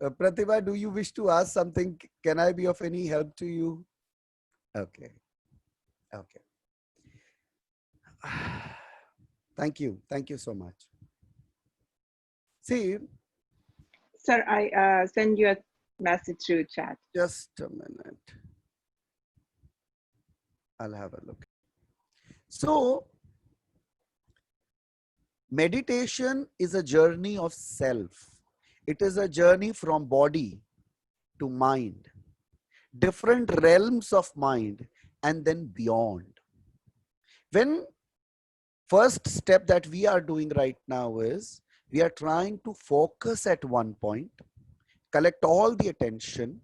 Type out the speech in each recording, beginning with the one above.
Pratibha, do you wish to ask something? Can I be of any help to you? Okay. Okay. Thank you. Thank you so much. See, Sir, I send you a message through chat. just a minute. I'll have a look. So, meditation is a journey of self. It is a journey from body to mind, different realms of mind, and then beyond. When first step that we are doing right now is we are trying to focus at one point, collect all the attention,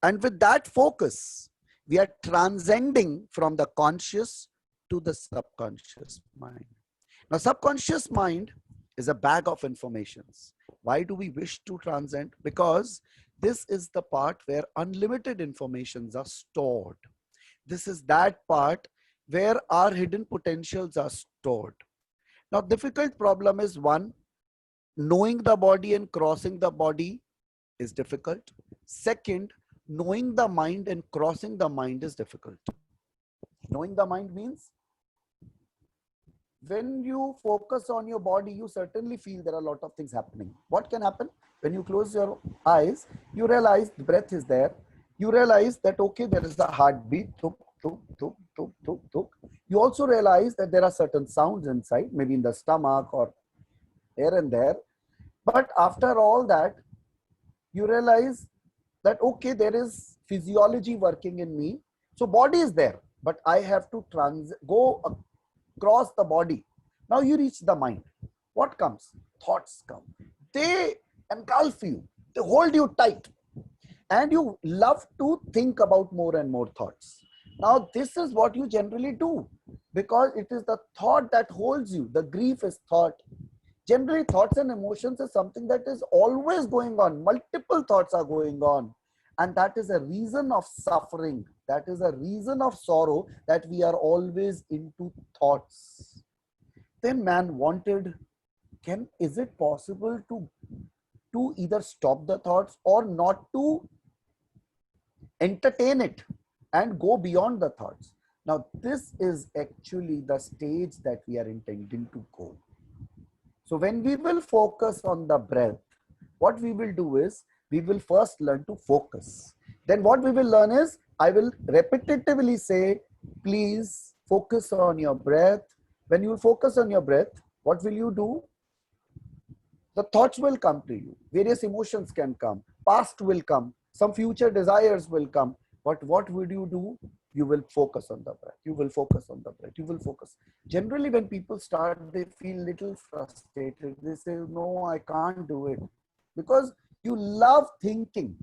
and with that focus, we are transcending from the conscious to the subconscious mind. Now, subconscious mind is a bag of informations. Why do we wish to transcend? Because this is the part where unlimited informations are stored. This is that part where our hidden potentials are stored. Now, difficult problem is one, knowing the body and crossing the body is difficult. Second, knowing the mind and crossing the mind is difficult. Knowing the mind means when you focus on your body, you certainly feel there are a lot of things happening. What can happen? When you close your eyes, you realize the breath is there. You realize that, okay, there is a heartbeat. Tuk, tuk, tuk, tuk, tuk, tuk. You also realize that there are certain sounds inside, maybe in the stomach or here and there. But after all that, you realize that, okay, there is physiology working in me. So body is there, but I have to go across the body. Now you reach the mind. What comes? Thoughts come. They engulf you. They hold you tight. And you love to think about more and more thoughts. Now this is what you generally do because it is the thought that holds you. The grief is thought. Generally, thoughts and emotions is something that is always going on. Multiple thoughts are going on. And that is a reason of suffering. That is a reason of sorrow that we are always into thoughts. Then man wanted, is it possible to either stop the thoughts or not to entertain it and go beyond the thoughts? Now, this is actually the stage that we are intending to go. So when we will focus on the breath, what we will do is we will first learn to focus. Then what we will learn is I will repetitively say, please focus on your breath. When you focus on your breath, what will you do? The thoughts will come to you. Various emotions can come. Past will come. Some future desires will come. But what would you do? You will focus on the breath. You will focus on the breath. You will focus. Generally, when people start, they feel little frustrated. They say, no, I can't do it. Because you love thinking.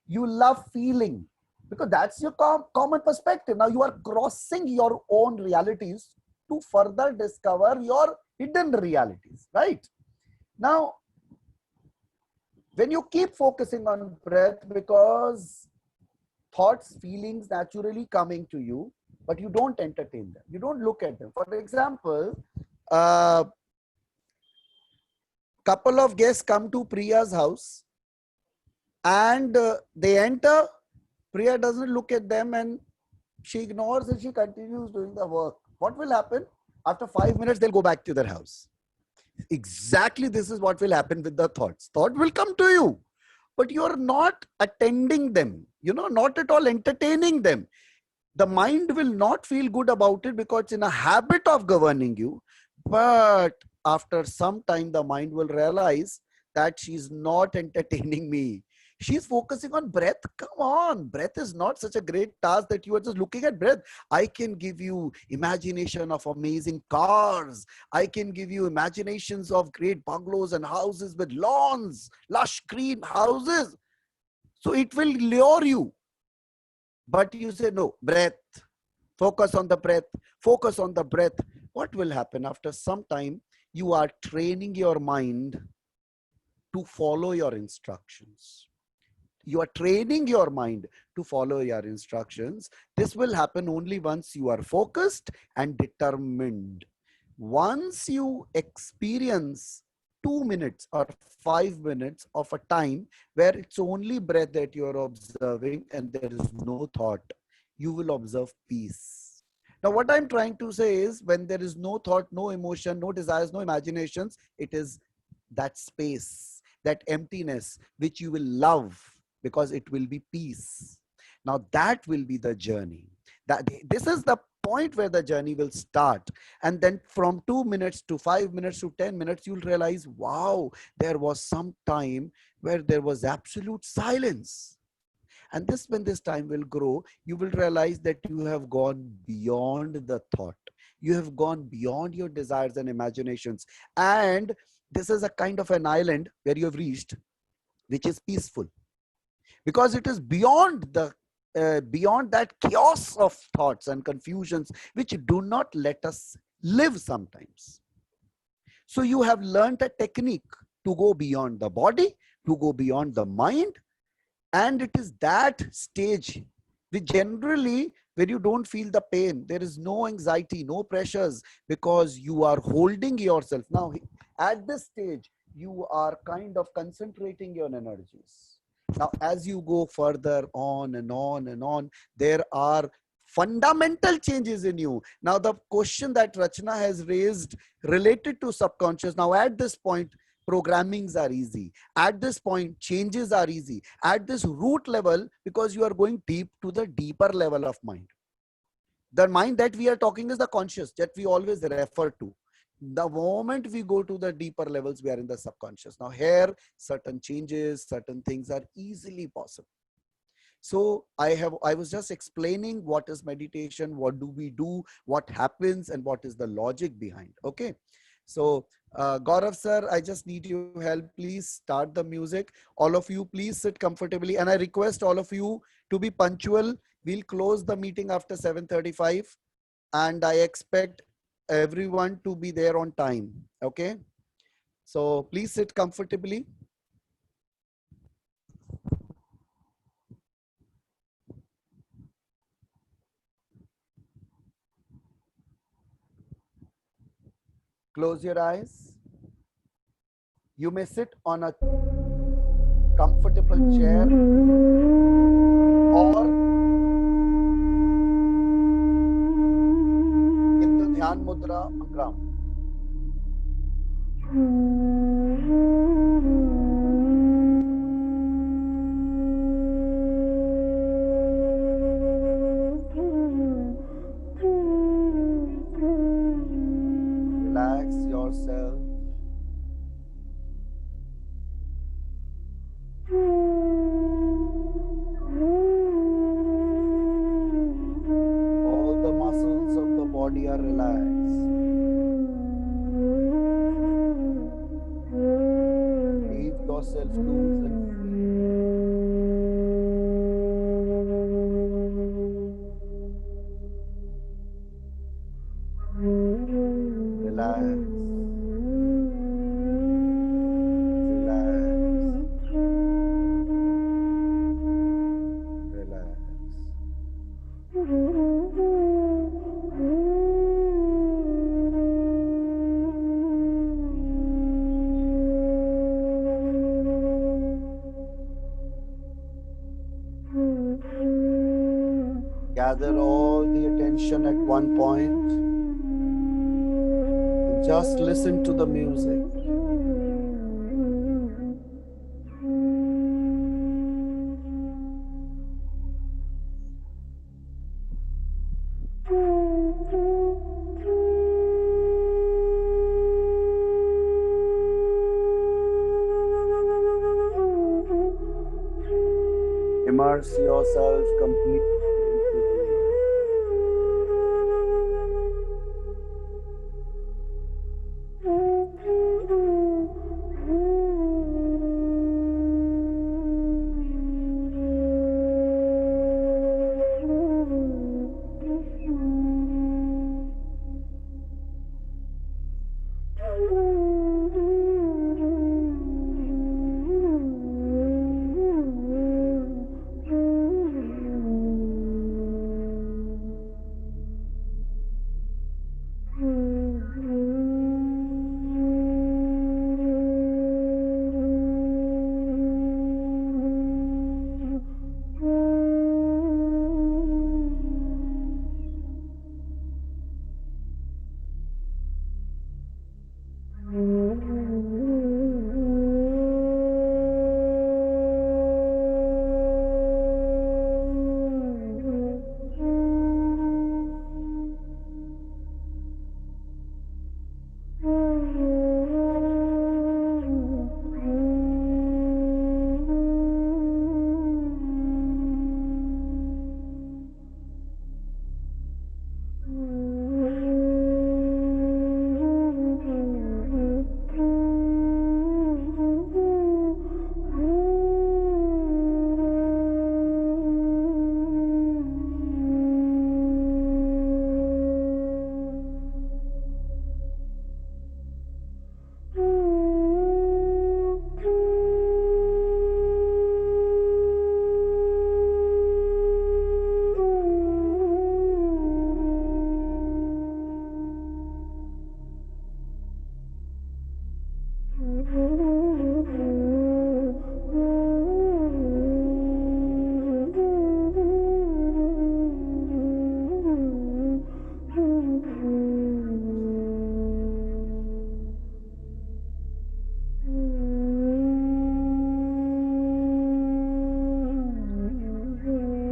You love feeling. Because that's your common perspective. Now you are crossing your own realities to further discover your hidden realities, right? Now, when you keep focusing on breath, because thoughts, feelings naturally coming to you, but you don't entertain them. You don't look at them. For example, couple of guests come to Priya's house and they enter. Priya doesn't look at them and she ignores and she continues doing the work. What will happen? After 5 minutes, they'll go back to their house. Exactly this is what will happen with the thoughts. Thought will come to you, but you are not attending them, not at all entertaining them. The mind will not feel good about it because it's in a habit of governing you. But after some time, the mind will realize that she's not entertaining me. She's focusing on breath. Come on, breath is not such a great task that you are just looking at breath. I can give you imagination of amazing cars. I can give you imaginations of great bungalows and houses with lawns, lush green houses. So it will lure you. But you say, no, breath, focus on the breath, focus on the breath. What will happen after some time? You are training your mind to follow your instructions. You are training your mind to follow your instructions. This will happen only once you are focused and determined. Once you experience 2 minutes or 5 minutes of a time where it's only breath that you're observing and there is no thought, you will observe peace. Now, what I'm trying to say is when there is no thought, no emotion, no desires, no imaginations, it is that space, that emptiness, which you will love because it will be peace. Now, that will be the journey. This is the point where the journey will start. And then from 2 minutes to 5 minutes to 10 minutes, you'll realize, wow, there was some time where there was absolute silence. And this, when this time will grow, you will realize that you have gone beyond the thought. You have gone beyond your desires and imaginations. And this is a kind of an island where you have reached, which is peaceful. Because it is beyond the beyond that chaos of thoughts and confusions which do not let us live sometimes. So you have learned a technique to go beyond the body, to go beyond the mind, and it is that stage which generally where you don't feel the pain, there is no anxiety, no pressures, because you are holding yourself. Now at this stage you are kind of concentrating your energies. Now, as you go further on and on and on, there are fundamental changes in you. Now, the question that Rachna has raised related to subconscious, now at this point, programmings are easy. At this point, changes are easy. At this root level, because you are going deep to the deeper level of mind. The mind that we are talking is the conscious that we always refer to. The moment we go to the deeper levels, we are in the subconscious. Now here, certain changes, certain things are easily possible. So I was just explaining what is meditation, what do we do, what happens, and what is the logic behind. Okay. So Gaurav sir, I just need your help. Please start the music. All of you, please sit comfortably. And I request all of you to be punctual. We'll close the meeting after 7:35. And I expect everyone to be there on time. Okay. So please sit comfortably. Close your eyes. You may sit on a comfortable chair or in the Dhyan Mudra on ground. Relax yourself. All the muscles of the body are relaxed. Leave yourself loose and free. Relax. Gather all the attention at one point and just listen to the music. Immerse yourself completely.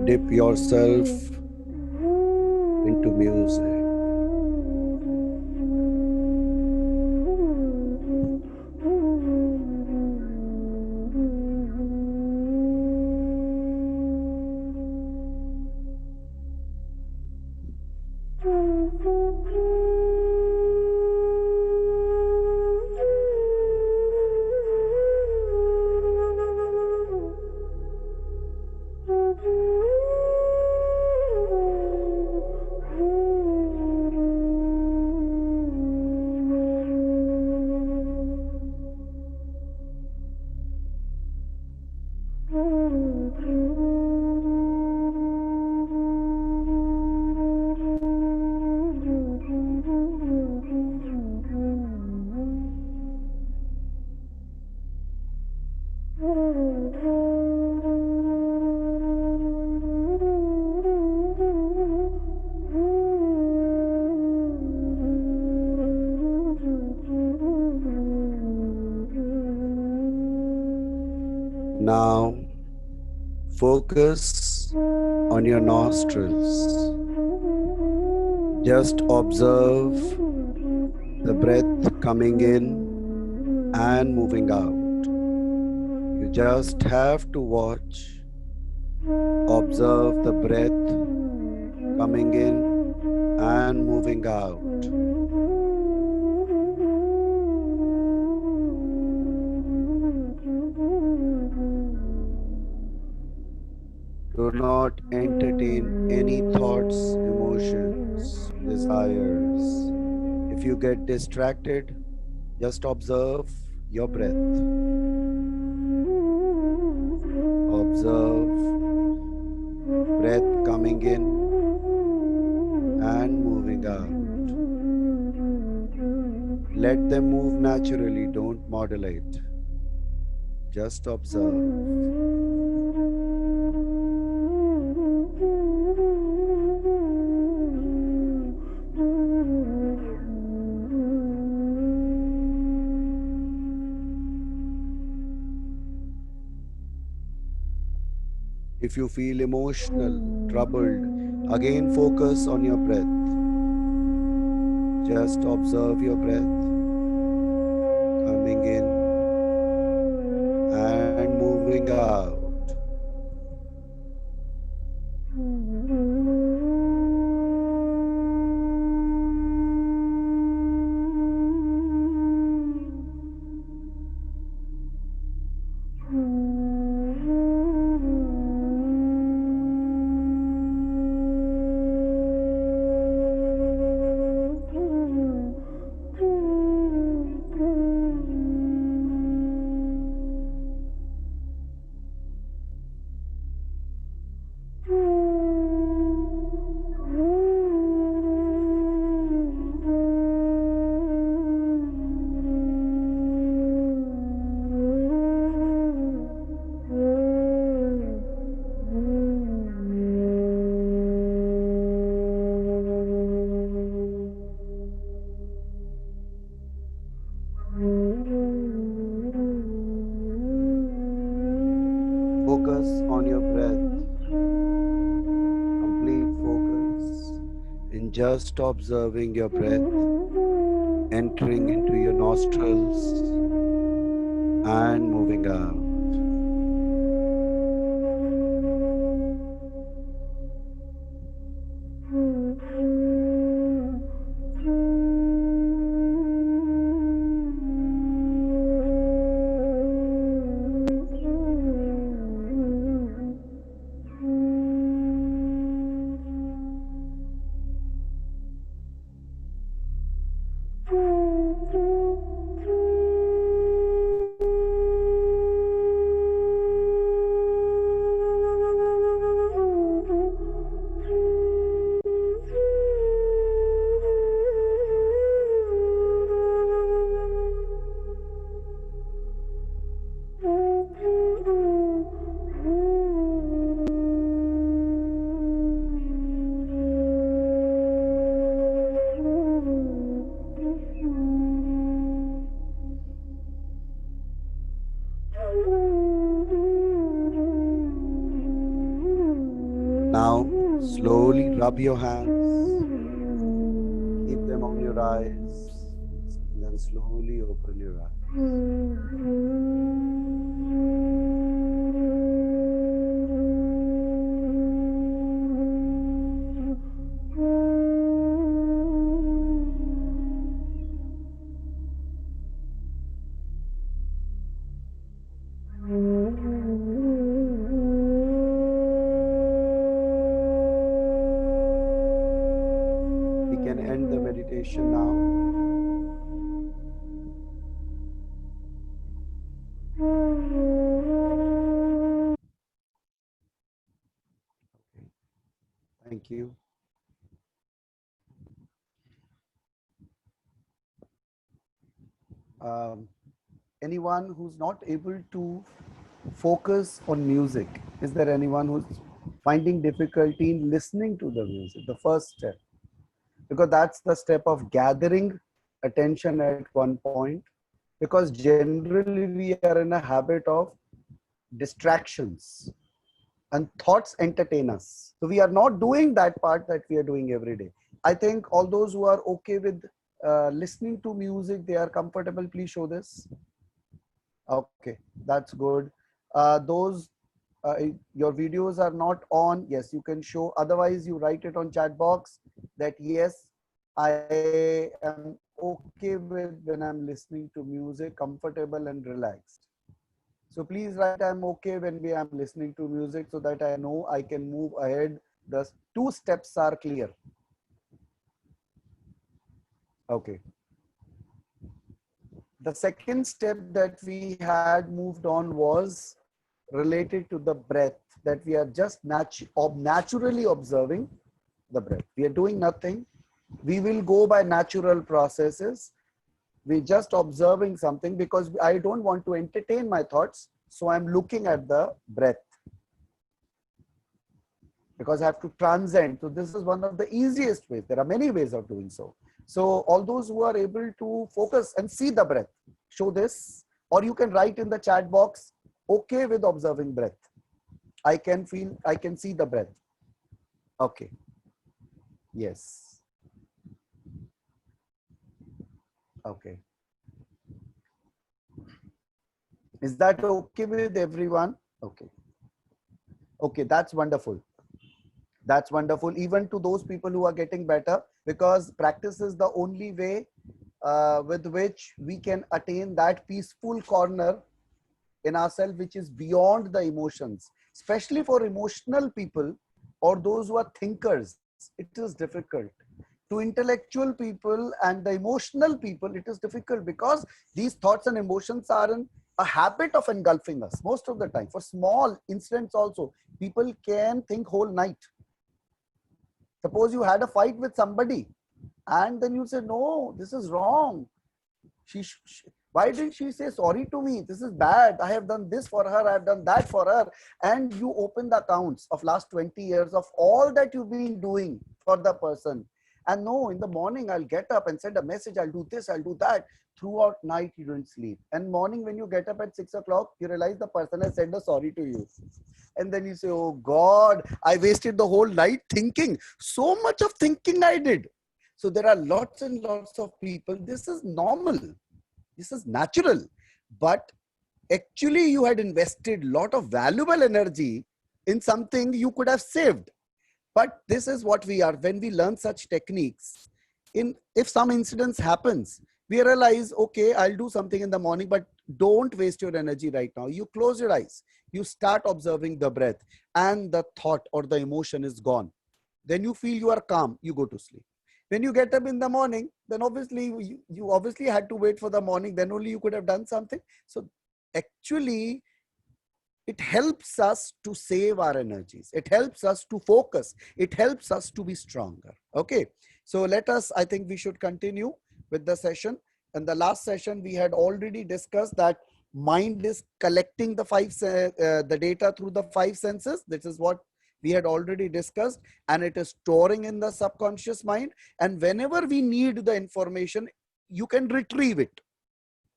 Dip yourself into music. Now focus on your nostrils. Just observe the breath coming in and moving out. You just have to watch, observe the breath coming in and moving out. Do not entertain any thoughts, emotions, desires. If you get distracted, just observe your breath. Observe breath coming in and moving out. Let them move naturally, don't modulate. Just observe. If you feel emotional, troubled, again focus on your breath. Just observe your breath coming in and moving out. Focus on your breath. Complete focus in just observing your breath entering into your nostrils and moving out. Now, slowly rub your hands, keep them on your eyes, and then slowly open your eyes. We can end the meditation now. Thank you. Anyone who's not able to focus on music? Is there anyone who's finding difficulty in listening to the music? The first step, because that's the step of gathering attention at one point, because generally we are in a habit of distractions and thoughts entertain us. So we are not doing that part that we are doing every day. I think all those who are okay with listening to music, they are comfortable. Please show this. Okay, that's good. Those your videos are not on. Yes, you can show. Otherwise, you write it on chat box that yes, I am okay with when I'm listening to music, comfortable and relaxed. So please write I'm okay when we am listening to music so that I know I can move ahead. The two steps are clear. Okay. The second step that we had moved on was related to the breath, that we are just naturally observing the breath. We are doing nothing. We will go by natural processes. We're just observing something because I don't want to entertain my thoughts. So I'm looking at the breath because I have to transcend. So this is one of the easiest ways. There are many ways of doing so. So all those who are able to focus and see the breath, show this, or you can write in the chat box, okay with observing breath. I can see the breath. Okay. Yes. Okay. Is that okay with everyone? Okay. Okay, that's wonderful. That's wonderful. Even to those people who are getting better, because practice is the only way with which we can attain that peaceful corner in ourselves, which is beyond the emotions. Especially for emotional people or those who are thinkers, it is difficult. To intellectual people and the emotional people, it is difficult because these thoughts and emotions are in a habit of engulfing us most of the time. For small incidents also, people can think whole night. Suppose you had a fight with somebody and then you say, no, this is wrong. Why didn't she say sorry to me? This is bad. I have done this for her. I have done that for her. And you open the accounts of last 20 years of all that you've been doing for the person. And no, in the morning, I'll get up and send a message. I'll do this, I'll do that. Throughout night, you don't sleep. And morning, when you get up at 6 o'clock, you realize the person has said a sorry to you. And then you say, oh God, I wasted the whole night thinking. So much of thinking I did. So there are lots and lots of people. This is normal. This is natural. But actually you had invested a lot of valuable energy in something you could have saved. But this is what we are. When we learn such techniques, if some incidents happens, we realize, okay, I'll do something in the morning, but don't waste your energy right now. You close your eyes. You start observing the breath and the thought or the emotion is gone. Then you feel you are calm. You go to sleep. When you get up in the morning, then obviously you obviously had to wait for the morning. Then only you could have done something. So actually, it helps us to save our energies. It helps us to focus. It helps us to be stronger. Okay. So let us, I think we should continue with the session. And the last session, we had already discussed that mind is collecting the data through the five senses. This is what we had already discussed, and it is storing in the subconscious mind. And whenever we need the information, you can retrieve it.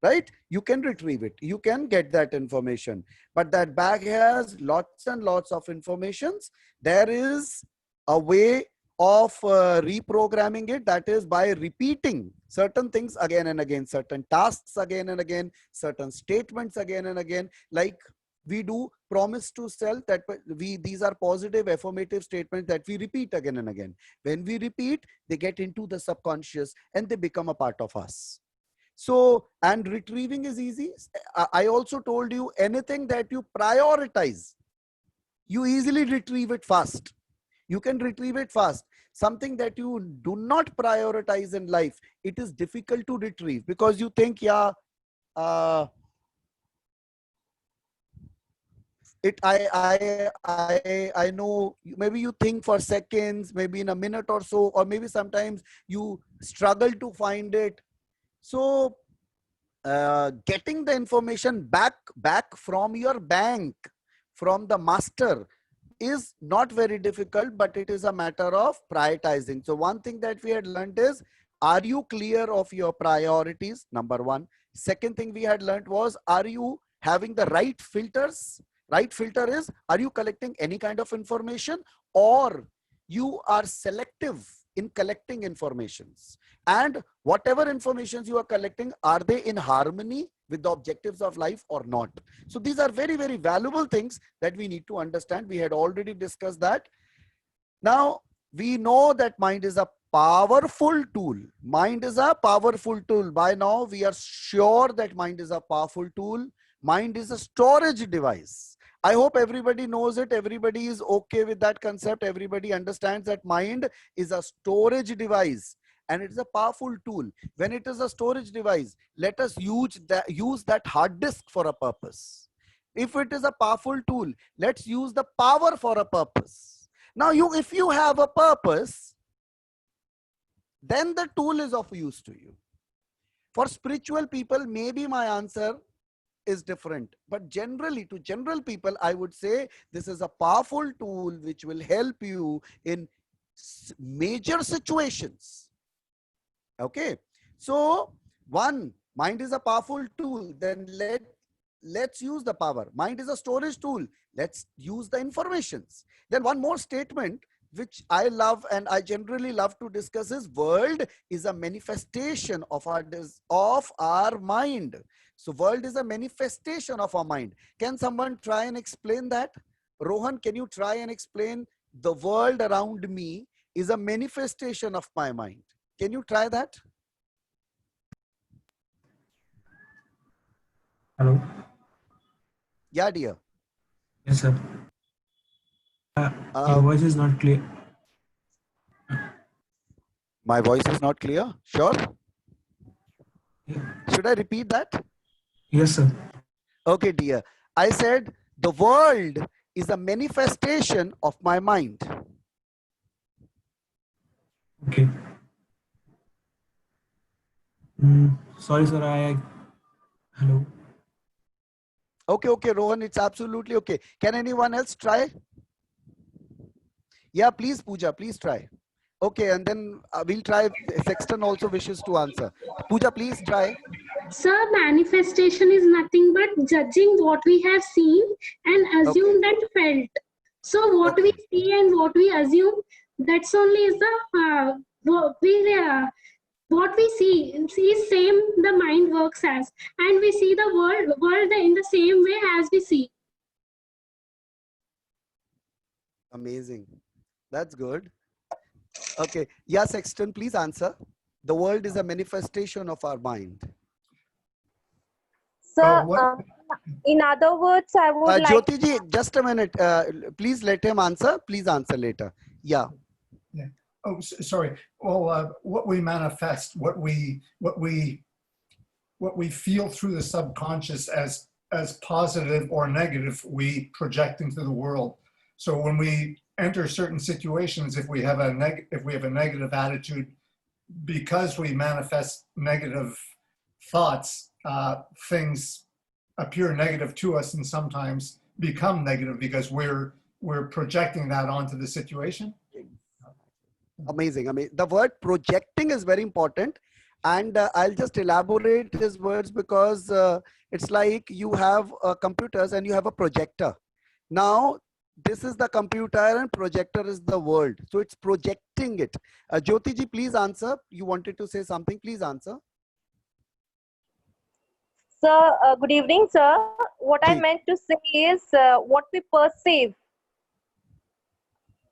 right? You can retrieve it. You can get that information. But that bag has lots and lots of informations. There is a way of reprogramming it, that is by repeating certain things again and again, certain tasks again and again, certain statements again and again. Like we do promise to self, that these are positive affirmative statements that we repeat again and again. When we repeat, they get into the subconscious and they become a part of us. So, and retrieving is easy. I also told you, anything that you prioritize, you easily retrieve it fast. You can retrieve it fast. Something that you do not prioritize in life, it is difficult to retrieve, because you think, yeah, I know. Maybe you think for seconds, maybe in a minute or so, or maybe sometimes you struggle to find it. So getting the information back from your bank, from the master, is not very difficult, but it is a matter of prioritizing. So one thing that we had learned is, are you clear of your priorities? Number one. Second thing we had learned was, are you having the right filters? Right filter is, are you collecting any kind of information, or you are selective in collecting informations? And whatever informations you are collecting, are they in harmony with the objectives of life or not? So these are very, very valuable things that we need to understand. We had already discussed that. Now we know that mind is a powerful tool. Mind is a powerful tool. By now we are sure that mind is a powerful tool. Mind is a storage device. I hope everybody knows it. Everybody is okay with that concept. Everybody understands that mind is a storage device and it is a powerful tool. When it is a storage device, let us use that hard disk for a purpose. If it is a powerful tool, let's use the power for a purpose. Now, if you have a purpose, then the tool is of use to you. For spiritual people, maybe my answer is different, but generally, to general people, I would say this is a powerful tool which will help you in major situations. Okay, so one, mind is a powerful tool. Then let's use the power. Mind is a storage tool. Let's use the informations. Then one more statement which I love and I generally love to discuss is, world is a manifestation of our mind. So world is a manifestation of our mind. Can someone try and explain that? Rohan, can you try and explain, the world around me is a manifestation of my mind? Can you try that? Hello. Yeah, dear. Yes, sir. Your voice is not clear. My voice is not clear? Sure. Yeah. Should I repeat that? Yes, sir. Okay, dear. I said the world is a manifestation of my mind. Okay. Sorry, sir. Hello. Okay, Rohan, it's absolutely okay. Can anyone else try? Yeah, please, Pooja, please try. Okay, and then we'll try. Sexton also wishes to answer. Pooja, please try. Sir, manifestation is nothing but judging what we have seen and assumed and felt. So what we see and what we assume, that's only is the what we see is same the mind works as, and we see the world in the same way as we see. Amazing. That's good. Okay. Yeah, Sexton, please answer. The world is a manifestation of our mind. Sir, in other words, I would like... Jyoti ji, just a minute. Please let him answer. Please answer later. Yeah. Yeah. Oh, sorry. Well, what we manifest, what we feel through the subconscious as positive or negative, we project into the world. So when we enter certain situations, if we have a negative attitude, because we manifest negative thoughts, things appear negative to us and sometimes become negative because we're projecting that onto the situation. Amazing. I mean, the word projecting is very important. And I'll just elaborate his words because it's like you have computers and you have a projector. Now, this is the computer and projector is the world. So it's projecting it. Jyoti ji, please answer. You wanted to say something, please answer. Sir, good evening, sir. What I Ji. meant to say is what we perceive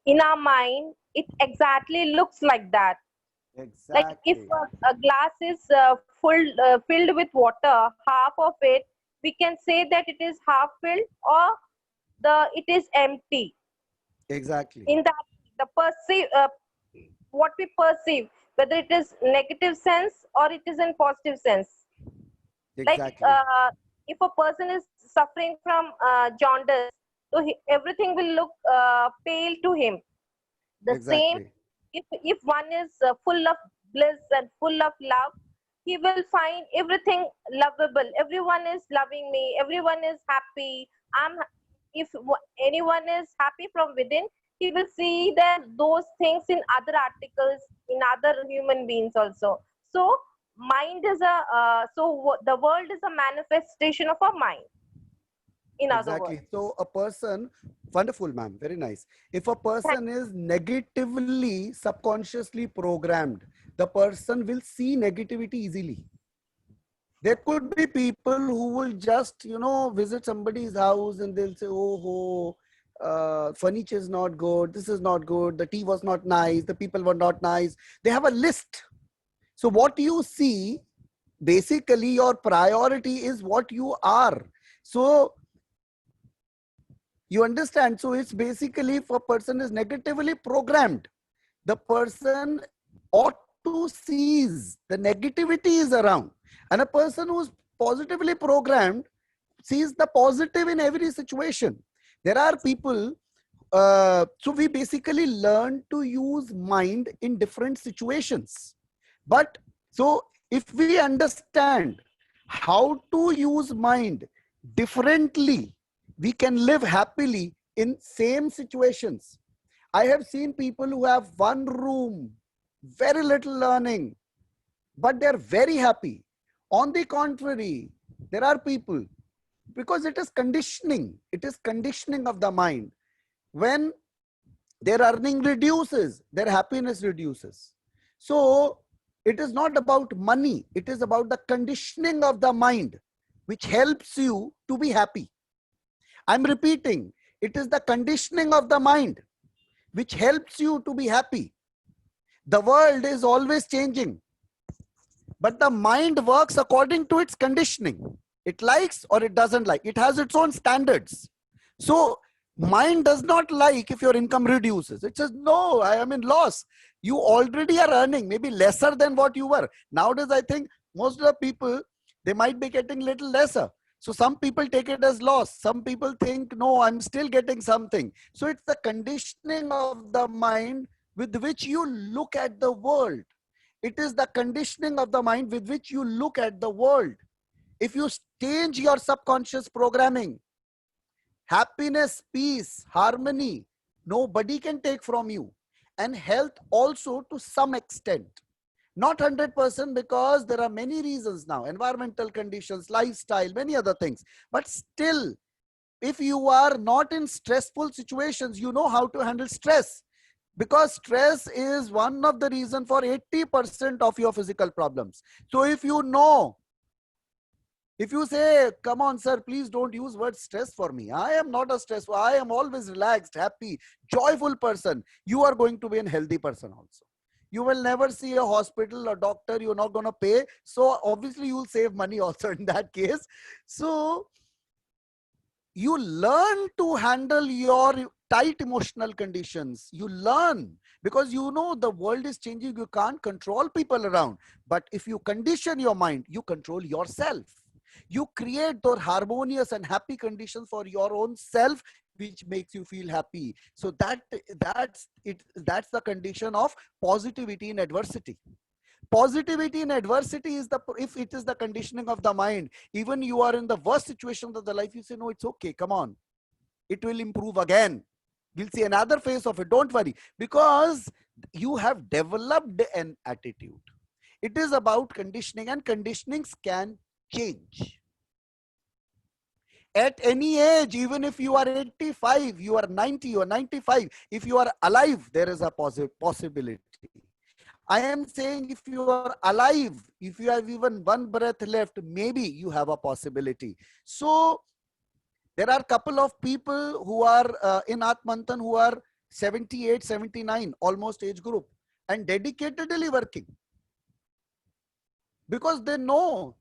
in our mind, it exactly looks like that. Exactly. Like if a glass is filled with water, half of it, we can say that it is half filled or it is empty. Exactly. In that, the what we perceive, whether it is negative sense or it is in positive sense. Exactly. Like if a person is suffering from jaundice, so everything will look pale to him. The same, Exactly. if one is full of bliss and full of love, he will find everything lovable. Everyone is loving me. Everyone is happy. If anyone is happy from within, he will see that those things in other articles, in other human beings also. So mind is the world is a manifestation of a mind. In other words. Exactly. So a person, wonderful, ma'am, very nice. If a person is negatively subconsciously programmed, the person will see negativity easily. There could be people who will just, visit somebody's house and they'll say, oh, furniture is not good, this is not good, the tea was not nice, the people were not nice. They have a list. So what you see, basically your priority is what you are. So you understand? So it's basically if a person is negatively programmed, the person ought to seize the negativity is around. And a person who's positively programmed sees the positive in every situation. There are people, so we basically learn to use mind in different situations. But so if we understand how to use mind differently, we can live happily in same situations. I have seen people who have one room, very little learning, but they're very happy. On the contrary, there are people, because it is conditioning of the mind. When their earning reduces, their happiness reduces. So it is not about money, it is about the conditioning of the mind, which helps you to be happy. I'm repeating, it is the conditioning of the mind which helps you to be happy. The world is always changing, but the mind works according to its conditioning. It likes or it doesn't like. It has its own standards. So mind does not like if your income reduces. It says, no, I am in loss. You already are earning maybe lesser than what you were. Nowadays, I think most of the people, they might be getting little lesser. So some people take it as loss. Some people think, no, I'm still getting something. So it's the conditioning of the mind with which you look at the world. It is the conditioning of the mind with which you look at the world. If you change your subconscious programming, happiness, peace, harmony, nobody can take from you. And health also to some extent. Not 100% because there are many reasons now, environmental conditions, lifestyle, many other things. But still, if you are not in stressful situations, you know how to handle stress. Because stress is one of the reasons for 80% of your physical problems. So if you know, if you say, come on, sir, please don't use word stress for me. I am not a stressful. I am always relaxed, happy, joyful person. You are going to be a healthy person also. You will never see a hospital or doctor. You're not going to pay. So obviously you'll save money also in that case. So you learn to handle your tight emotional conditions. You learn because you know the world is changing. You can't control people around. But if you condition your mind, you control yourself. You create those harmonious and happy conditions for your own self, which makes you feel happy. So that's the condition of positivity in adversity. Positivity in adversity is if it is the conditioning of the mind. Even you are in the worst situation of the life, you say, no, it's okay, come on, it will improve again. We'll see another phase of it, don't worry, because you have developed an attitude. It is about conditioning, and conditionings can change. At any age, even if you are 85, you are 90, you are 95, if you are alive, there is a possibility. I am saying if you are alive, if you have even one breath left, maybe you have a possibility. So there are a couple of people who are in Atmantan who are 78, 79, almost age group, and dedicatedly working because they know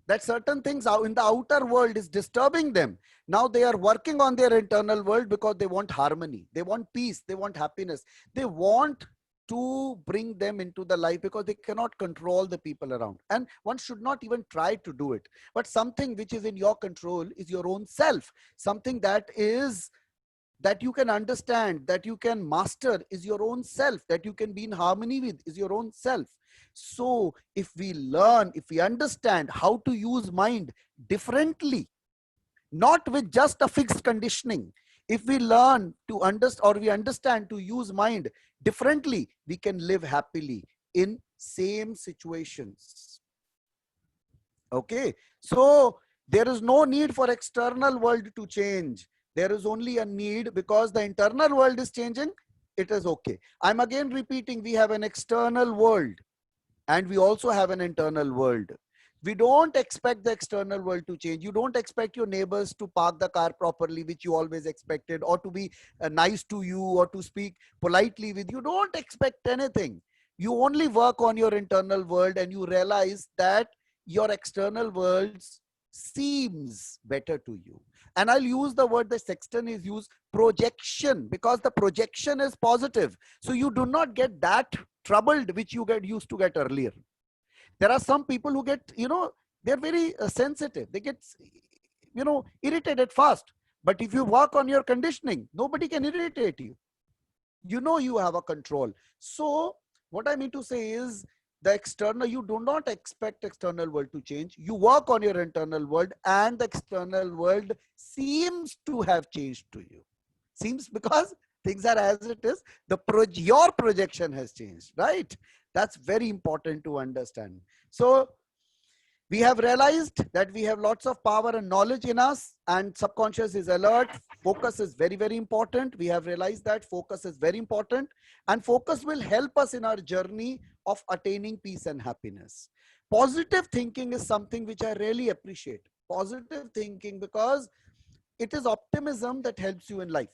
that certain things out in the outer world is disturbing them. Now they are working on their internal world because they want harmony, they want peace, they want happiness, they want to bring them into the life because they cannot control the people around. And one should not even try to do it. But something which is in your control is your own self. Something that you can understand, that you can master is your own self, that you can be in harmony with is your own self. So if we learn, if we understand how to use mind differently, not with just a fixed conditioning, if we learn to understand, or we understand to use mind differently, we can live happily in same situations. Okay, so there is no need for external world to change. There is only a need because the internal world is changing. It is okay. I'm again repeating, we have an external world and we also have an internal world. We don't expect the external world to change. You don't expect your neighbors to park the car properly, which you always expected, or to be nice to you, or to speak politely with you. Don't expect anything. You only work on your internal world and you realize that your external world seems better to you. And I'll use the word that Sexton is used, projection, because the projection is positive. So you do not get that troubled which you used to get earlier. There are some people who get, they're very sensitive. They get, irritated fast. But if you work on your conditioning, nobody can irritate you. You have a control. So what I mean to say is, the external, you do not expect external world to change. You work on your internal world and the external world seems to have changed to you. Seems because things are as it is. Your projection has changed, right? That's very important to understand. So we have realized that we have lots of power and knowledge in us, and subconscious is alert. Focus is very, very important. We have realized that focus is very important, and focus will help us in our journey of attaining peace and happiness. Positive thinking is something which I really appreciate. Positive thinking, because it is optimism that helps you in life.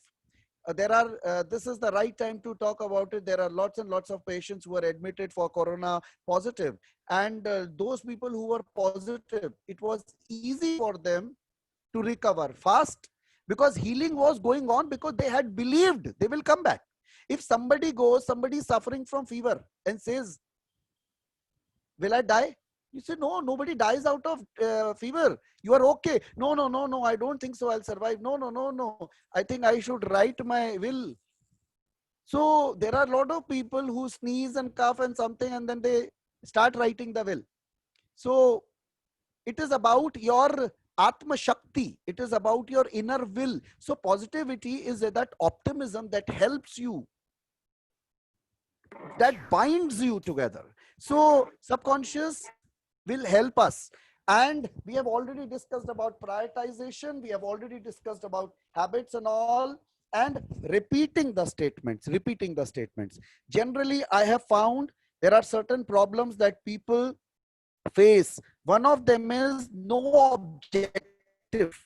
This is the right time to talk about it. There are lots and lots of patients who are admitted for corona positive, and those people who were positive, it was easy for them to recover fast because healing was going on, because they had believed they will come back. If somebody is suffering from fever and says, will I die? You say, no, nobody dies out of fever. You are okay. No, I don't think so. I'll survive. No. I think I should write my will. So there are a lot of people who sneeze and cough and something, and then they start writing the will. So it is about your Atma Shakti. It is about your inner will. So positivity is that optimism that helps you, that binds you together. So subconscious will help us. And we have already discussed about prioritization. We have already discussed about habits and all, and repeating the statements. Generally, I have found there are certain problems that people face. One of them is no objective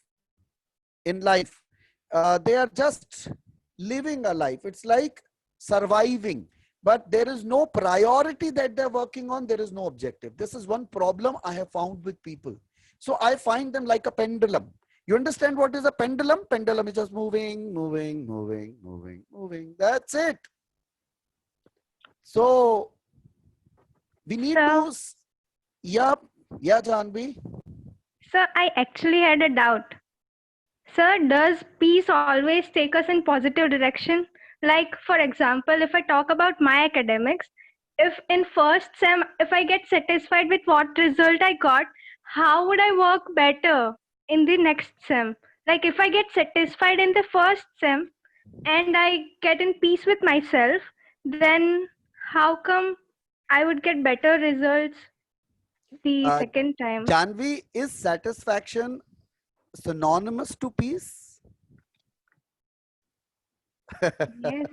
in life. They are just living a life. It's like surviving. But there is no priority that they're working on. There is no objective. This is one problem I have found with people. So I find them like a pendulum. You understand what is a pendulum? Pendulum is just moving. That's it. So we need to, yeah, Janvi. Sir, I actually had a doubt. Sir, does peace always take us in positive direction? Like, for example, if I talk about my academics, if in first sem, if I get satisfied with what result I got, how would I work better in the next sem? Like, if I get satisfied in the first sem and I get in peace with myself, then how come I would get better results the Uh, second time. Janvi, is satisfaction synonymous to peace? Yes,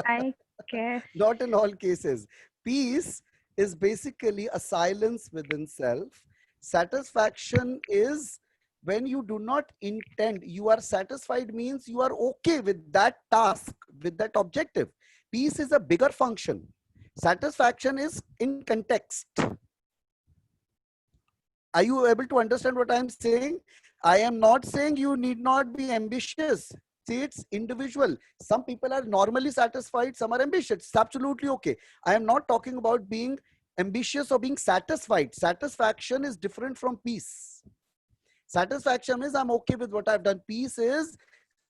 I guess. Not in all cases. Peace is basically a silence within self. Satisfaction is when you do not intend, you are satisfied means you are okay with that task, with that objective. Peace is a bigger function. Satisfaction is in context. Are you able to understand what I'm saying? I am not saying you need not be ambitious. See, it's individual. Some people are normally satisfied, some are ambitious. It's absolutely okay. I am not talking about being ambitious or being satisfied. Satisfaction is different from peace. Satisfaction is I'm okay with what I've done. Peace is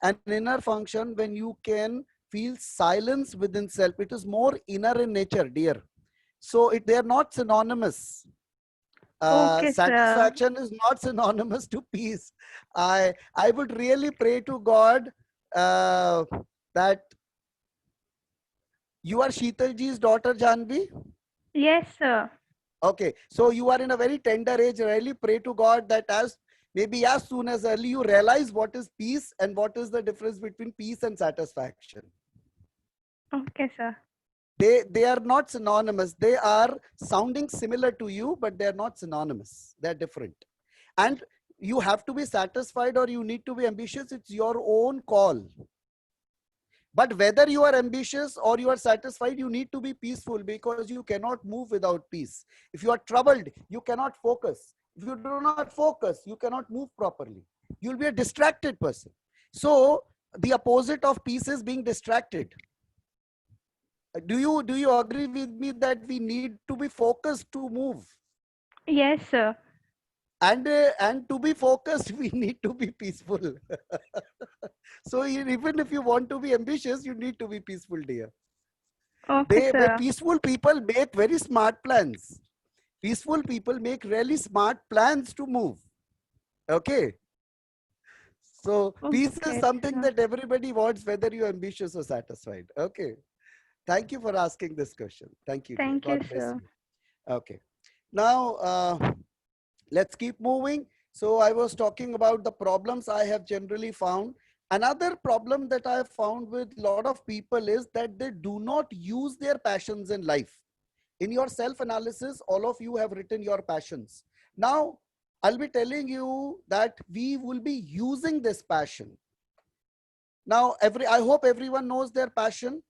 an inner function when you can feel silence within self. It is more inner in nature, dear. So they are not synonymous. Okay, sir. Satisfaction is not synonymous to peace. I would really pray to God that you are Sheetalji's daughter, Janvi. Yes, sir. Okay, so you are in a very tender age. Really pray to God that maybe as soon as early you realize what is peace and what is the difference between peace and satisfaction. Okay, sir. They are not synonymous. They are sounding similar to you, but they are not synonymous. They're different. And you have to be satisfied or you need to be ambitious. It's your own call. But whether you are ambitious or you are satisfied, you need to be peaceful because you cannot move without peace. If you are troubled, you cannot focus. If you do not focus, you cannot move properly. You'll be a distracted person. So the opposite of peace is being distracted. Do you agree with me that we need to be focused to move? Yes, sir. And to be focused, we need to be peaceful. So even if you want to be ambitious, you need to be peaceful, dear. Okay, sir. Peaceful people make very smart plans. Peaceful people make really smart plans to move. Okay. So peace is Okay, something sir. that everybody wants, whether you're ambitious or satisfied. Okay. Thank you for asking this question. Thank you. Dear. Thank you, God bless sir. you. Okay. Now, let's keep moving. So I was talking about the problems I have generally found. Another problem that I have found with a lot of people is that they do not use their passions in life. In your self-analysis, all of you have written your passions. Now, I'll be telling you that we will be using this passion. Now, I hope everyone knows their passion.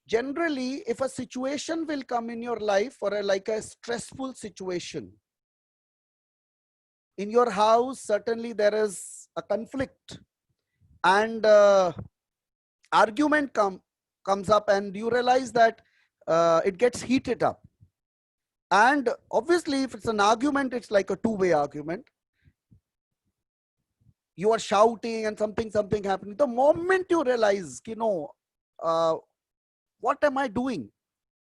Generally, if a situation will come in your life or like a stressful situation, in your house, certainly there is a conflict and argument comes up and you realize that it gets heated up. And obviously, if it's an argument, it's like a two-way argument. You are shouting and something happening. The moment you realize, what am I doing?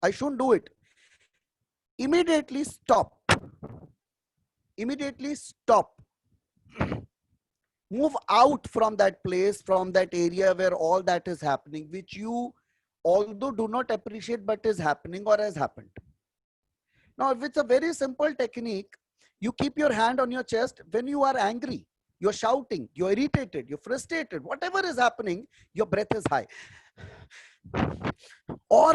I shouldn't do it. Immediately stop. Immediately stop. Move out from that place, from that area where all that is happening, which you although do not appreciate, but is happening or has happened. Now, if it's a very simple technique, you keep your hand on your chest when you are angry, you're shouting, you're irritated, you're frustrated, whatever is happening, your breath is high. Or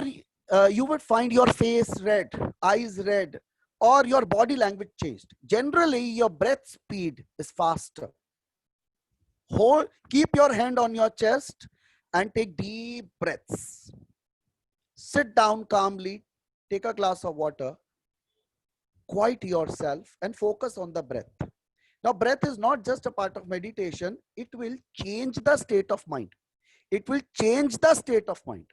you would find your face red, eyes red, or your body language changed. Generally, your breath speed is faster. Keep your hand on your chest and take deep breaths. Sit down calmly, take a glass of water, quiet yourself and focus on the breath. Now, breath is not just a part of meditation. It will change the state of mind. It will change the state of mind.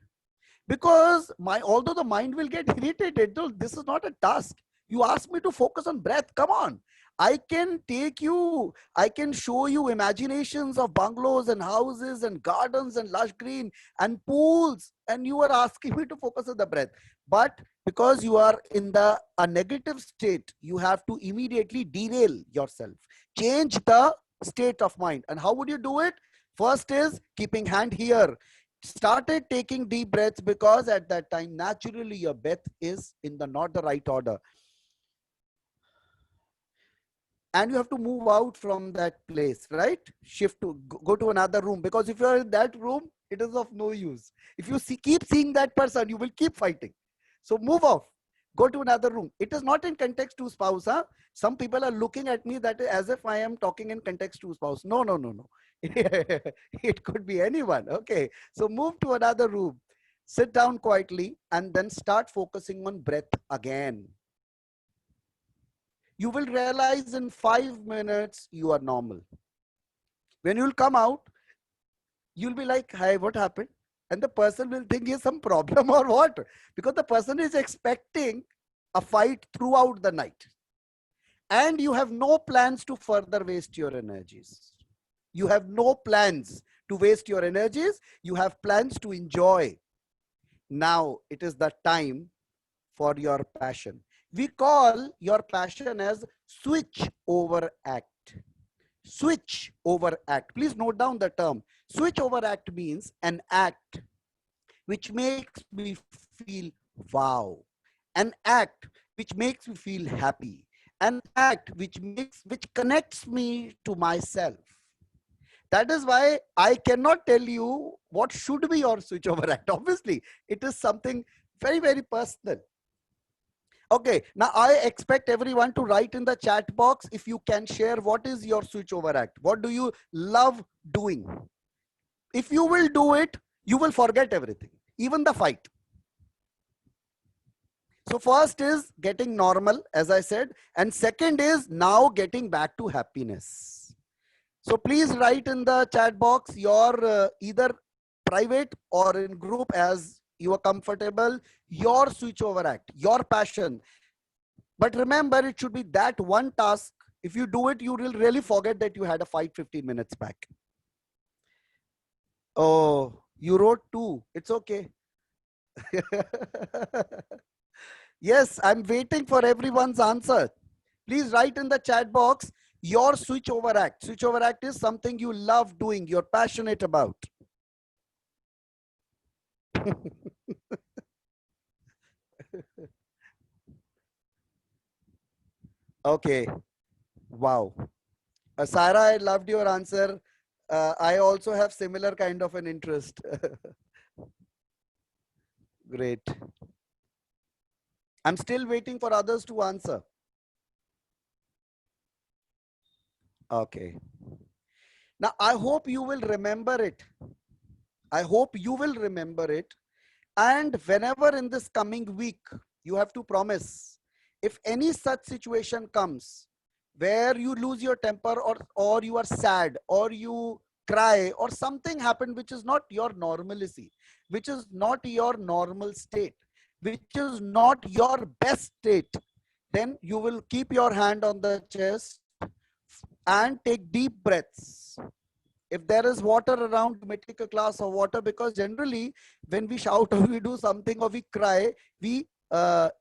Because although the mind will get irritated, though, this is not a task. You ask me to focus on breath. Come on. I can show you imaginations of bungalows and houses and gardens and lush green and pools. And you are asking me to focus on the breath. But because you are in a negative state, you have to immediately derail yourself. Change the state of mind. And how would you do it? First is keeping hand here. started taking deep breaths because at that time, naturally your breath is in the not the right order. And you have to move out from that place, right? Shift to go to another room, because if you're in that room, it is of no use. If you keep seeing that person, you will keep fighting. So move off, go to another room. It is not in context to spouse. Huh? Some people are looking at me that as if I am talking in context to spouse. No, no, no, no. It could be anyone. Okay. So move to another room, sit down quietly, and then start focusing on breath again. You will realize in 5 minutes you are normal. When you'll come out, you'll be like, hi, what happened? And the person will think there's some problem or what? Because the person is expecting a fight throughout the night. And you have no plans to further waste your energies. You have no plans to waste your energies. You have plans to enjoy. Now it is the time for your passion. We call your passion as switch over act. Switch over act. Please note down the term. Switch over act means an act which makes me feel wow. An act which makes me feel happy. An act which connects me to myself. That is why I cannot tell you what should be your switch over act. Obviously, it is something very, very personal. Okay, now I expect everyone to write in the chat box if you can share what is your switch over act. What do you love doing? If you will do it, you will forget everything, even the fight. So first is getting normal, as I said, and second is now getting back to happiness. So please write in the chat box your either private or in group as you are comfortable, your switch over act, your passion. But remember, it should be that one task. If you do it, you will really forget that you had a fight 15 minutes back. Oh, you wrote 2. It's okay. Yes, I'm waiting for everyone's answer. Please write in the chat box your switch over act. Switch over act is something you love doing, you're passionate about. Okay. Wow. Sarah, I loved your answer. I also have similar kind of an interest. Great. I'm still waiting for others to answer. Okay. Now, I hope you will remember it. I hope you will remember it. And whenever in this coming week, you have to promise, if any such situation comes where you lose your temper or you are sad or you cry or something happened which is not your normalcy, which is not your normal state, which is not your best state, then you will keep your hand on the chest and take deep breaths. If there is water around, you may take a glass of water, because generally when we shout or we do something or we cry, we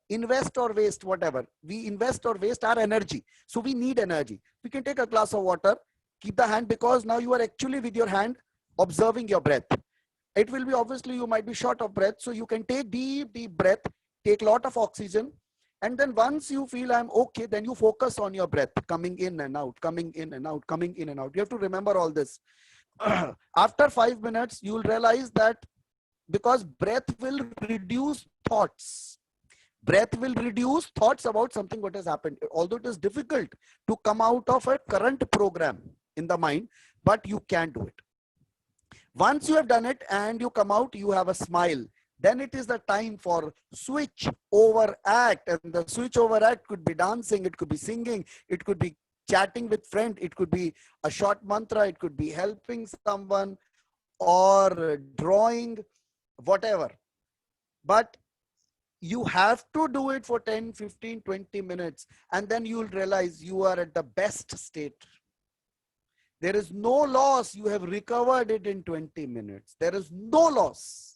invest or waste whatever. We invest or waste our energy. So we need energy. We can take a glass of water, keep the hand, because now you are actually with your hand observing your breath. It will be obviously you might be short of breath. So you can take deep breath, take a lot of oxygen. And then once you feel I'm okay, then you focus on your breath coming in and out, coming in and out, coming in and out. You have to remember all this. After 5 minutes, you will realize that because breath will reduce thoughts. Breath will reduce thoughts about something what has happened. Although it is difficult to come out of a current program in the mind, but you can do it. Once you have done it and you come out, you have a smile. Then it is the time for switch over act. And the switch over act could be dancing, it could be singing, it could be chatting with friend, it could be a short mantra, it could be helping someone or drawing, whatever. But you have to do it for 10, 15, 20 minutes. And then you'll realize you are at the best state. There is no loss. You have recovered it in 20 minutes. There is no loss.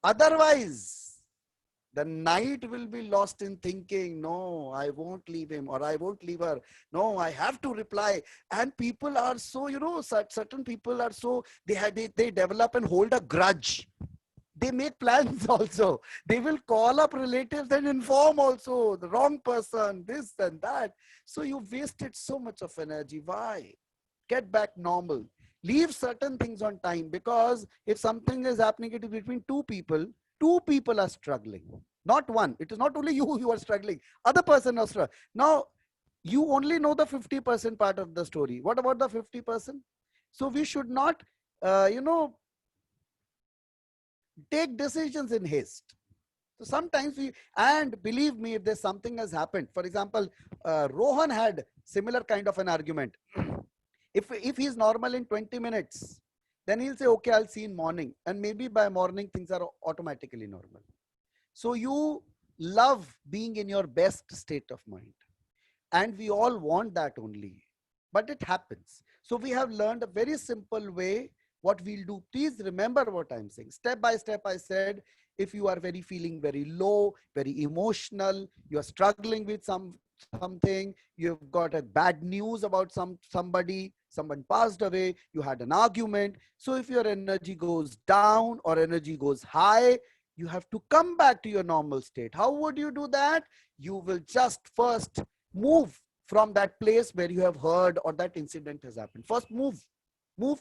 Otherwise, The night will be lost in thinking, no, I won't leave him or I won't leave her. No, I have to reply. And people are so, certain people are so, they develop and hold a grudge. They make plans also. They will call up relatives and inform also the wrong person, this and that. So you wasted so much of energy. Why? Get back normal. Leave certain things on time, because if something is happening, it is between two people are struggling, not one. It is not only you are struggling, other person are struggling. Now, you only know the 50% part of the story. What about the 50%? So we should not, take decisions in haste. So sometimes and believe me, if there's something has happened, for example, Rohan had similar kind of an argument. If he's normal in 20 minutes, then he'll say, okay, I'll see in morning. And maybe by morning, things are automatically normal. So you love being in your best state of mind. And we all want that only, but it happens. So we have learned a very simple way what we'll do. Please remember what I'm saying. Step by step, I said, if you are feeling very low, very emotional, you're struggling with something, you've got a bad news about somebody, someone passed away, you had an argument. So if your energy goes down or energy goes high, you have to come back to your normal state. How would you do that? You will just first move from that place where you have heard or that incident has happened. First move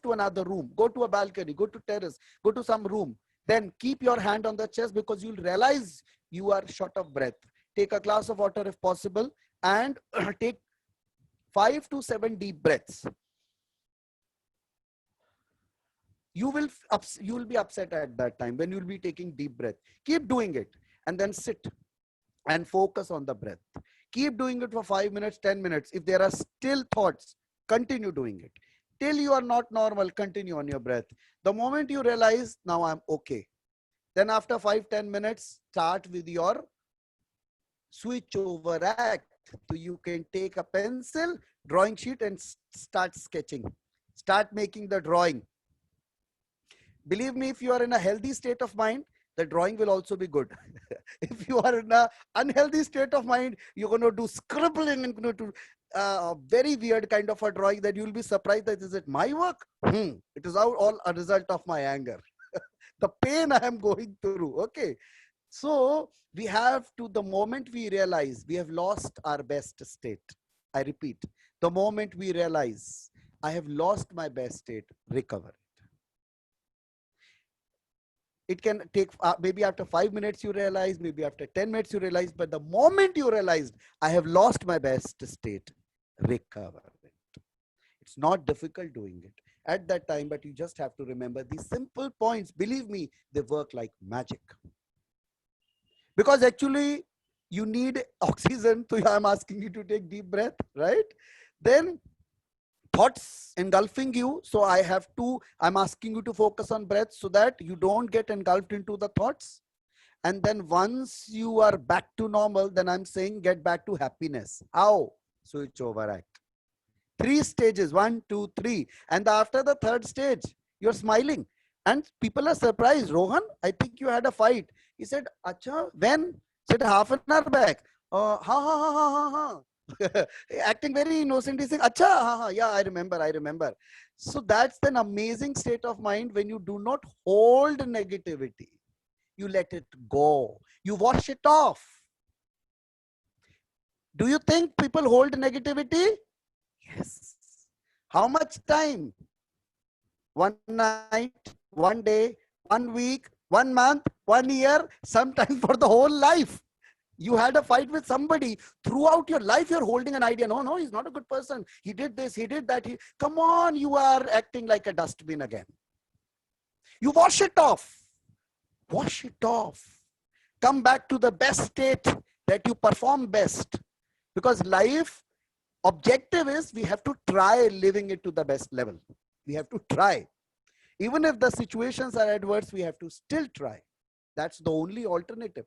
to another room, go to a balcony, go to terrace, go to some room. Then keep your hand on the chest, because you'll realize you are short of breath. Take a glass of water if possible and take 5 to 7 deep breaths. You will be upset at that time when you'll be taking deep breath. Keep doing it and then sit and focus on the breath. Keep doing it for 5 minutes, 10 minutes. If there are still thoughts, continue doing it. Till you are not normal, continue on your breath. The moment you realize, now I'm okay. Then after 5-10 minutes, start with your switch over act. So you can take a pencil, drawing sheet and start sketching. Start making the drawing. Believe me, if you are in a healthy state of mind, the drawing will also be good. If you are in an unhealthy state of mind, you're going to do scribbling and going to do a very weird kind of a drawing that you'll be surprised that, is it my work? It is all a result of my anger. The pain I am going through. Okay. So we have to, the moment we realize we have lost our best state, I repeat, the moment we realize I have lost my best state, recover. It can take maybe after 5 minutes you realize, maybe after 10 minutes you realize, but the moment you realized I have lost my best state, recover it. It's not difficult doing it at that time, but you just have to remember these simple points. Believe me, they work like magic. Because actually you need oxygen, so I'm asking you to take deep breath, right? Then thoughts engulfing you, so I'm asking you to focus on breath so that you don't get engulfed into the thoughts. And then once you are back to normal, then I'm saying get back to happiness. How? Switch over act. 3 stages, 1, 2, 3. And after the 3rd stage, you're smiling. And people are surprised. Rohan, I think you had a fight. He said, Acha, when? Said half an hour back. Acting very innocent. He saying, Acha, yeah, I remember. So that's an amazing state of mind when you do not hold negativity. You let it go. You wash it off. Do you think people hold negativity? Yes. How much time? 1 night, 1 day, 1 week, 1 month, 1 year, sometimes for the whole life. You had a fight with somebody. Throughout your life, you're holding an idea. No, he's not a good person. He did this, he did that. Come on, you are acting like a dustbin again. You wash it off. Wash it off. Come back to the best state that you perform best. Because life objective is we have to try living it to the best level. We have to try. Even if the situations are adverse, we have to still try. That's the only alternative.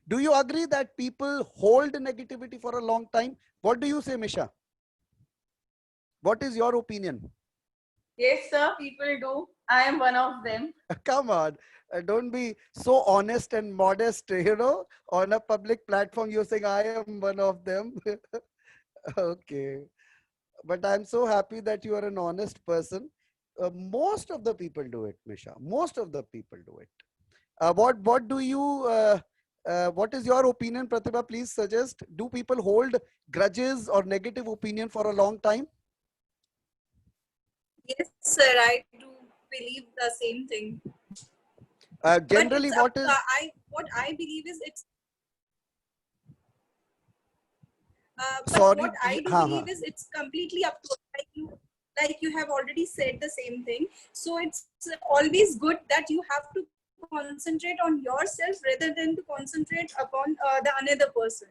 Do you agree that people hold negativity for a long time? What do you say, Misha? What is your opinion? Yes, sir, people do. I am one of them. Come on, don't be so honest and modest, on a public platform. You're saying I am one of them. Okay. But I'm so happy that you are an honest person. Most of the people do it, Misha. Most of the people do it. What do you, what is your opinion, Pratibha? Please suggest. Do people hold grudges or negative opinion for a long time? Yes, sir, I do believe the same thing. Generally, But what is? what I believe is it's. But Sorry. what I do Ha, believe ha. is it's completely up to like you have already said the same thing. So it's always good that you have to concentrate on yourself rather than to concentrate upon the another person.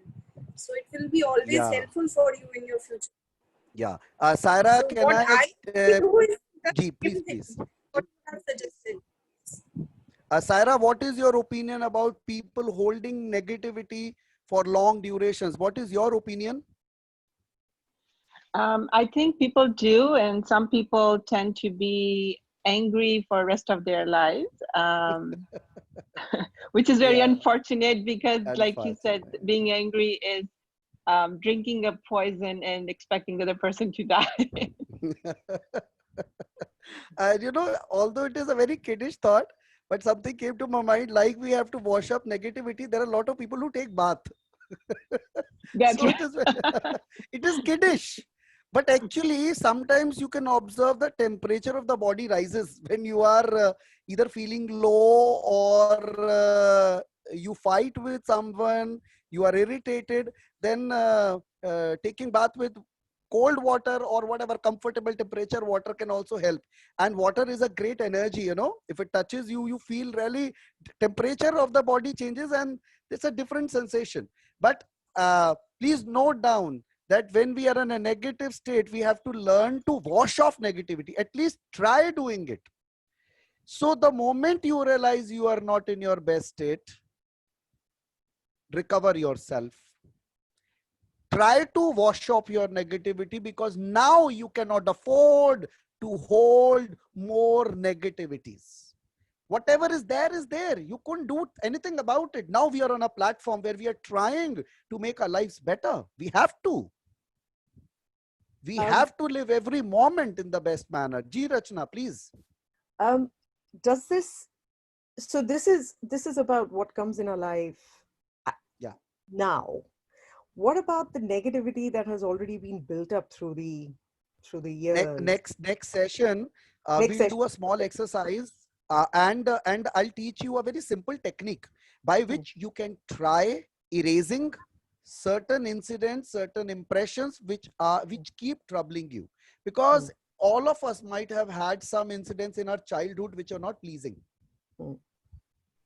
So it will be always Yeah. helpful for you in your future. Yeah. Saira, So can what I do is the Ji, please, same thing, please. what you have suggested. Saira, what is your opinion about people holding negativity for long durations? What is your opinion? I think people do, and some people tend to be angry for the rest of their lives, which is very Yeah. unfortunate because, like you said, Unfortunate. being angry is drinking a poison and expecting the other person to die. And although it is a very kiddish thought, but something came to my mind, like we have to wash up negativity. There are a lot of people who take bath. That's So it is kiddish. But actually, sometimes you can observe the temperature of the body rises when you are either feeling low or you fight with someone, you are irritated, then taking bath with cold water or whatever comfortable temperature water can also help. And water is a great energy, if it touches you, you feel really temperature of the body changes and it's a different sensation. But please note down that when we are in a negative state, we have to learn to wash off negativity. At least try doing it. So the moment you realize you are not in your best state, recover yourself. Try to wash off your negativity, because now you cannot afford to hold more negativities. Whatever is there. You couldn't do anything about it. Now we are on a platform where we are trying to make our lives better. We have to. We have to live every moment in the best manner. Ji Rachna, please. Does this, so this is about what comes in our life Yeah. now. What about the negativity that has already been built up through the years? Next session, we'll do a small exercise, and I'll teach you a very simple technique by which you can try erasing certain incidents, certain impressions which keep troubling you, because all of us might have had some incidents in our childhood which are not pleasing,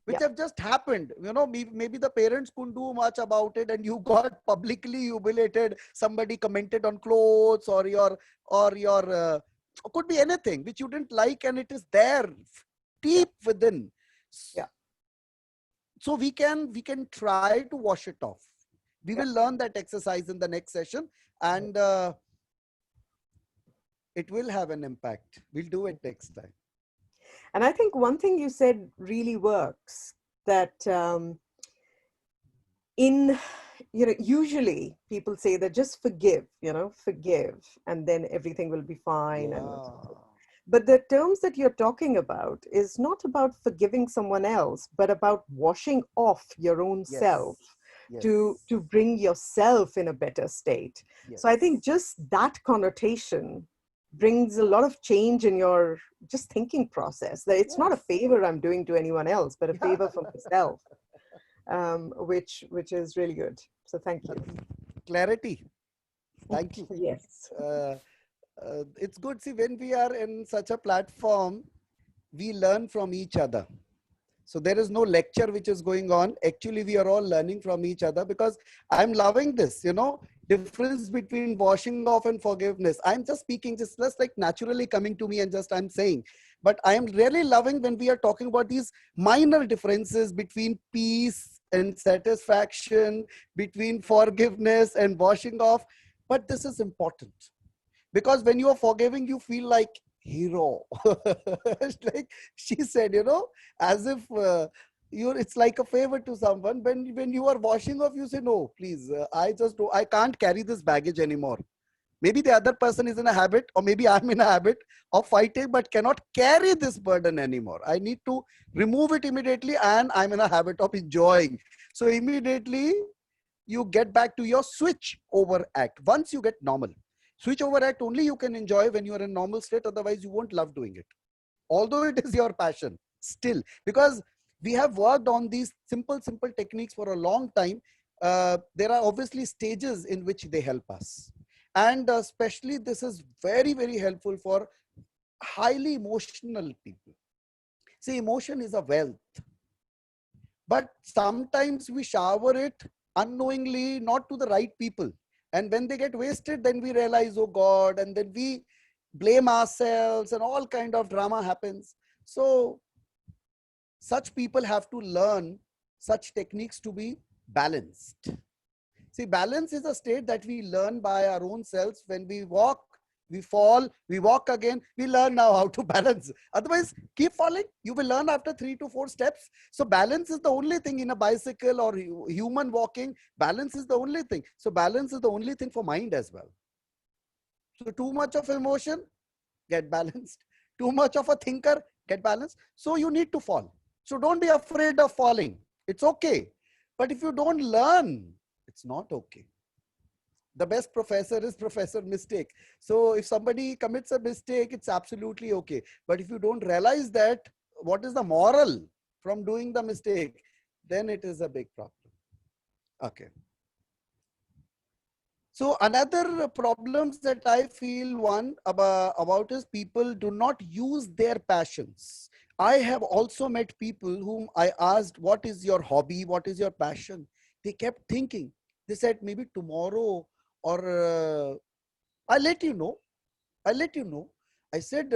which have just happened. Maybe the parents couldn't do much about it and you got publicly humiliated. Somebody commented on clothes or your could be anything which you didn't like, and it is there deep within. So we can try to wash it off. We will learn that exercise in the next session, and it will have an impact. We'll do it next time. And I think one thing you said really works, that usually people say that just forgive, and then everything will be fine. But the terms that you're talking about is not about forgiving someone else, but about washing off your own self to bring yourself in a better state. So I think just that connotation brings a lot of change in your just thinking process. That it's not a favor I'm doing to anyone else, but a favor for myself, which is really good. So thank you. Clarity. Thank you. Yes. It's good. See, when we are in such a platform, we learn from each other. So there is no lecture which is going on. Actually, we are all learning from each other, because I'm loving this, difference between washing off and forgiveness. I'm just speaking, just like naturally coming to me, and just I'm saying, but I am really loving when we are talking about these minor differences between peace and satisfaction, between forgiveness and washing off. But this is important, because when you are forgiving, you feel like hero. It's like she said, as if it's like a favor to someone. When you are washing off, you say, no, please, I can't carry this baggage anymore. Maybe the other person is in a habit, or maybe I'm in a habit of fighting, but cannot carry this burden anymore. I need to remove it immediately, and I'm in a habit of enjoying. So immediately you get back to your switch over act. Once you get normal, switch over act only you can enjoy when you are in normal state. Otherwise, you won't love doing it. Although it is your passion still, because we have worked on these simple techniques for a long time. There are obviously stages in which they help us. And especially this is very, very helpful for highly emotional people. See, emotion is a wealth, but sometimes we shower it unknowingly, not to the right people. And when they get wasted, then we realize, oh God, and then we blame ourselves and all kind of drama happens. So such people have to learn such techniques to be balanced. See, balance is a state that we learn by our own selves. When we walk, we fall, we walk again, we learn now how to balance. Otherwise, keep falling. You will learn after 3 to 4 steps. So balance is the only thing in a bicycle or human walking. Balance is the only thing. So balance is the only thing for mind as well. So too much of emotion, get balanced. Too much of a thinker, get balanced. So you need to fall. So don't be afraid of falling. It's okay. But if you don't learn, it's not okay. The best professor is professor mistake. So if somebody commits a mistake, it's absolutely okay. But if you don't realize that, what is the moral from doing the mistake, then it is a big problem. Okay. So another problems that I feel one about is people do not use their passions. I have also met people whom I asked, what is your hobby? What is your passion? They kept thinking. They said, maybe tomorrow, or I'll let you know. I'll let you know. I said,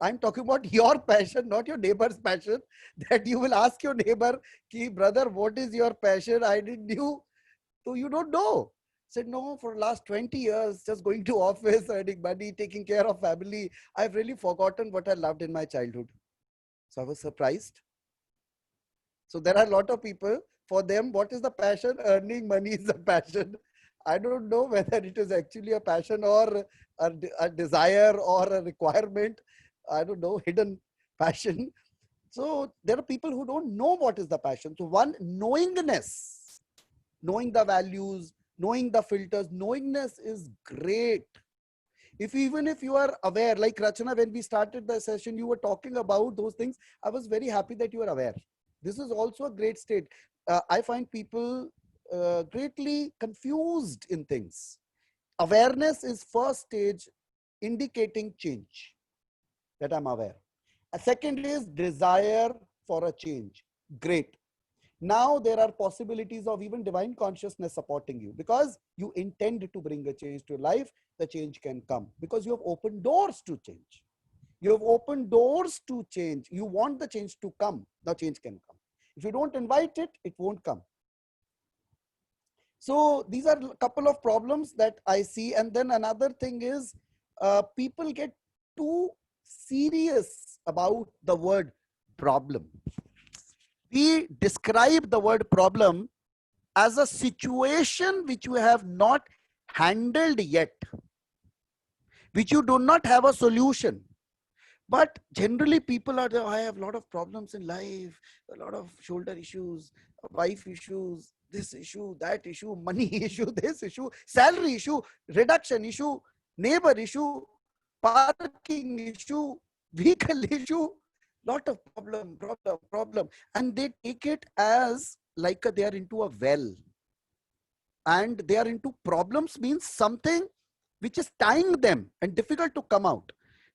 I'm talking about your passion, not your neighbor's passion. That you will ask your neighbor, ki, brother, what is your passion? I didn't know. So you don't know. I said, no, for the last 20 years, just going to office, earning money, taking care of family. I've really forgotten what I loved in my childhood. So I was surprised. So there are a lot of people, for them, what is the passion? Earning money is a passion. I don't know whether it is actually a passion or a desire or a requirement. I don't know, hidden passion. So there are people who don't know what is the passion. So one, knowingness, knowing the values, knowing the filters, knowingness is great. Even if you are aware, like Rachana, when we started the session, you were talking about those things. I was very happy that you are aware. This is also a great state. I find people greatly confused in things. Awareness is first stage indicating change, that I'm aware. A second is desire for a change. Great. Now there are possibilities of even divine consciousness supporting you, because you intend to bring a change to life. The change can come because you have opened doors to change. You have opened doors to change. You want the change to come. The change can come. If you don't invite it, it won't come. So these are a couple of problems that I see. And then another thing is people get too serious about the word problem. We describe the word problem as a situation which you have not handled yet, which you do not have a solution. But generally people are there, I have a lot of problems in life, a lot of shoulder issues, wife issues, this issue, that issue, money issue, this issue, salary issue, reduction issue, neighbor issue, parking issue, vehicle issue, lot of problem. And they take it as like they are into a well. And they are into problems means something which is tying them and difficult to come out.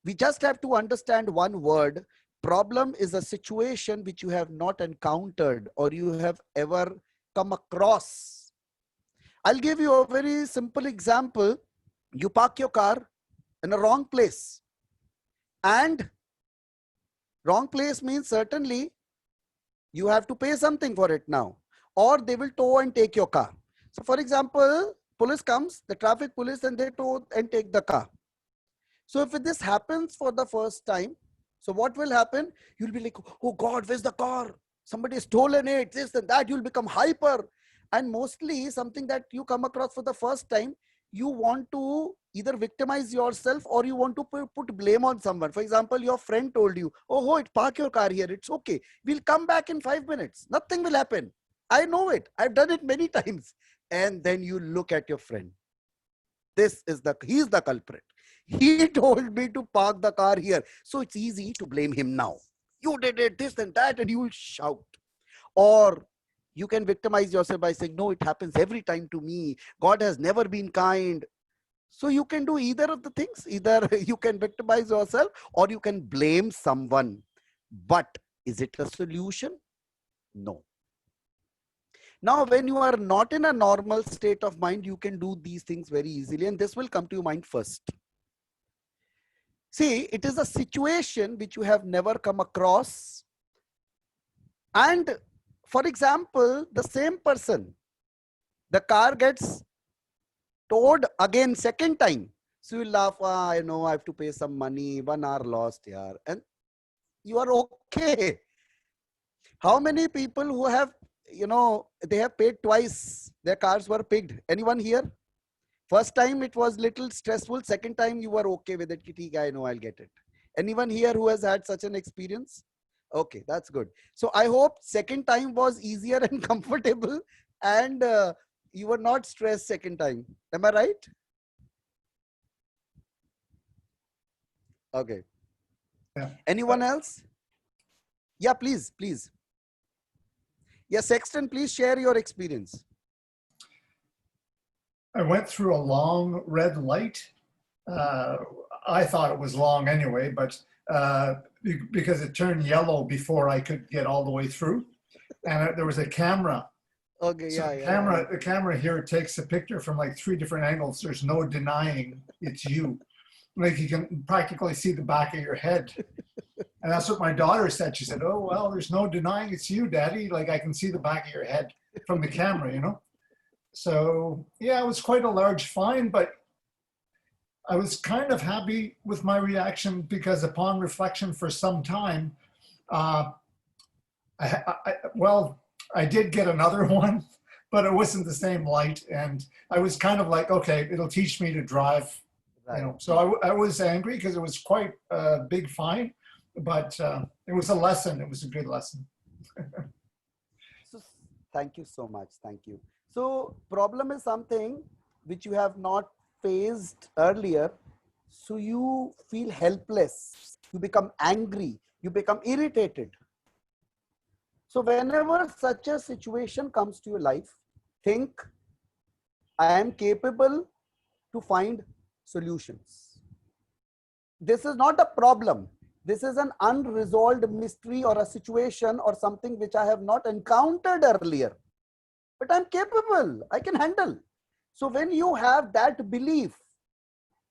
We just have to understand one word. Problem is a situation which you have not encountered or you have ever come across. I'll give you a very simple example. You park your car in a wrong place. And wrong place means certainly you have to pay something for it now. Or they will tow and take your car. So for example, police comes, the traffic police, and they tow and take the car. So if this happens for the first time, so what will happen? You'll be like, oh God, where's the car? Somebody has stolen it, this and that. You'll become hyper. And mostly something that you come across for the first time, you want to either victimize yourself or you want to put blame on someone. For example, your friend told you, oh, park your car here. It's okay. We'll come back in 5 minutes. Nothing will happen. I know it. I've done it many times. And then you look at your friend. He's the culprit. He told me to park the car here. So it's easy to blame him now. You did it, this and that, and you will shout. Or you can victimize yourself by saying, no, it happens every time to me. God has never been kind. So you can do either of the things. Either you can victimize yourself or you can blame someone. But is it a solution? No. Now, when you are not in a normal state of mind, you can do these things very easily. And this will come to your mind first. See, it is a situation which you have never come across. And for example, the same person, the car gets towed again second time. So you laugh, I know I have to pay some money, 1 hour lost here. And you are okay. How many people who have, they have paid twice, their cars were pigged? Anyone here? First time it was little stressful. Second time you were okay with it. I know I'll get it. Anyone here who has had such an experience? Okay, that's good. So I hope second time was easier and comfortable and you were not stressed second time. Am I right? Okay. Yeah. Anyone else? Yeah, please. Yeah, Sexton, please share your experience. I went through a long red light. I thought it was long anyway, but because it turned yellow before I could get all the way through. And there was a camera. Okay, so yeah, the camera here takes a picture from like 3 different angles. There's no denying it's you. Like you can practically see the back of your head. And that's what my daughter said. She said, oh, well, there's no denying it's you, Daddy. Like I can see the back of your head from the camera, So yeah, it was quite a large fine, but I was kind of happy with my reaction because upon reflection for some time, I did get another one, but it wasn't the same light. And I was kind of like, okay, it'll teach me to drive, So I was angry because it was quite a big fine, but it was a lesson. It was a good lesson. So, thank you so much. Thank you. So problem is something which you have not faced earlier. So you feel helpless. You become angry. You become irritated. So whenever such a situation comes to your life, think, I am capable to find solutions. This is not a problem. This is an unresolved mystery or a situation or something which I have not encountered earlier. But I'm capable, I can handle. So when you have that belief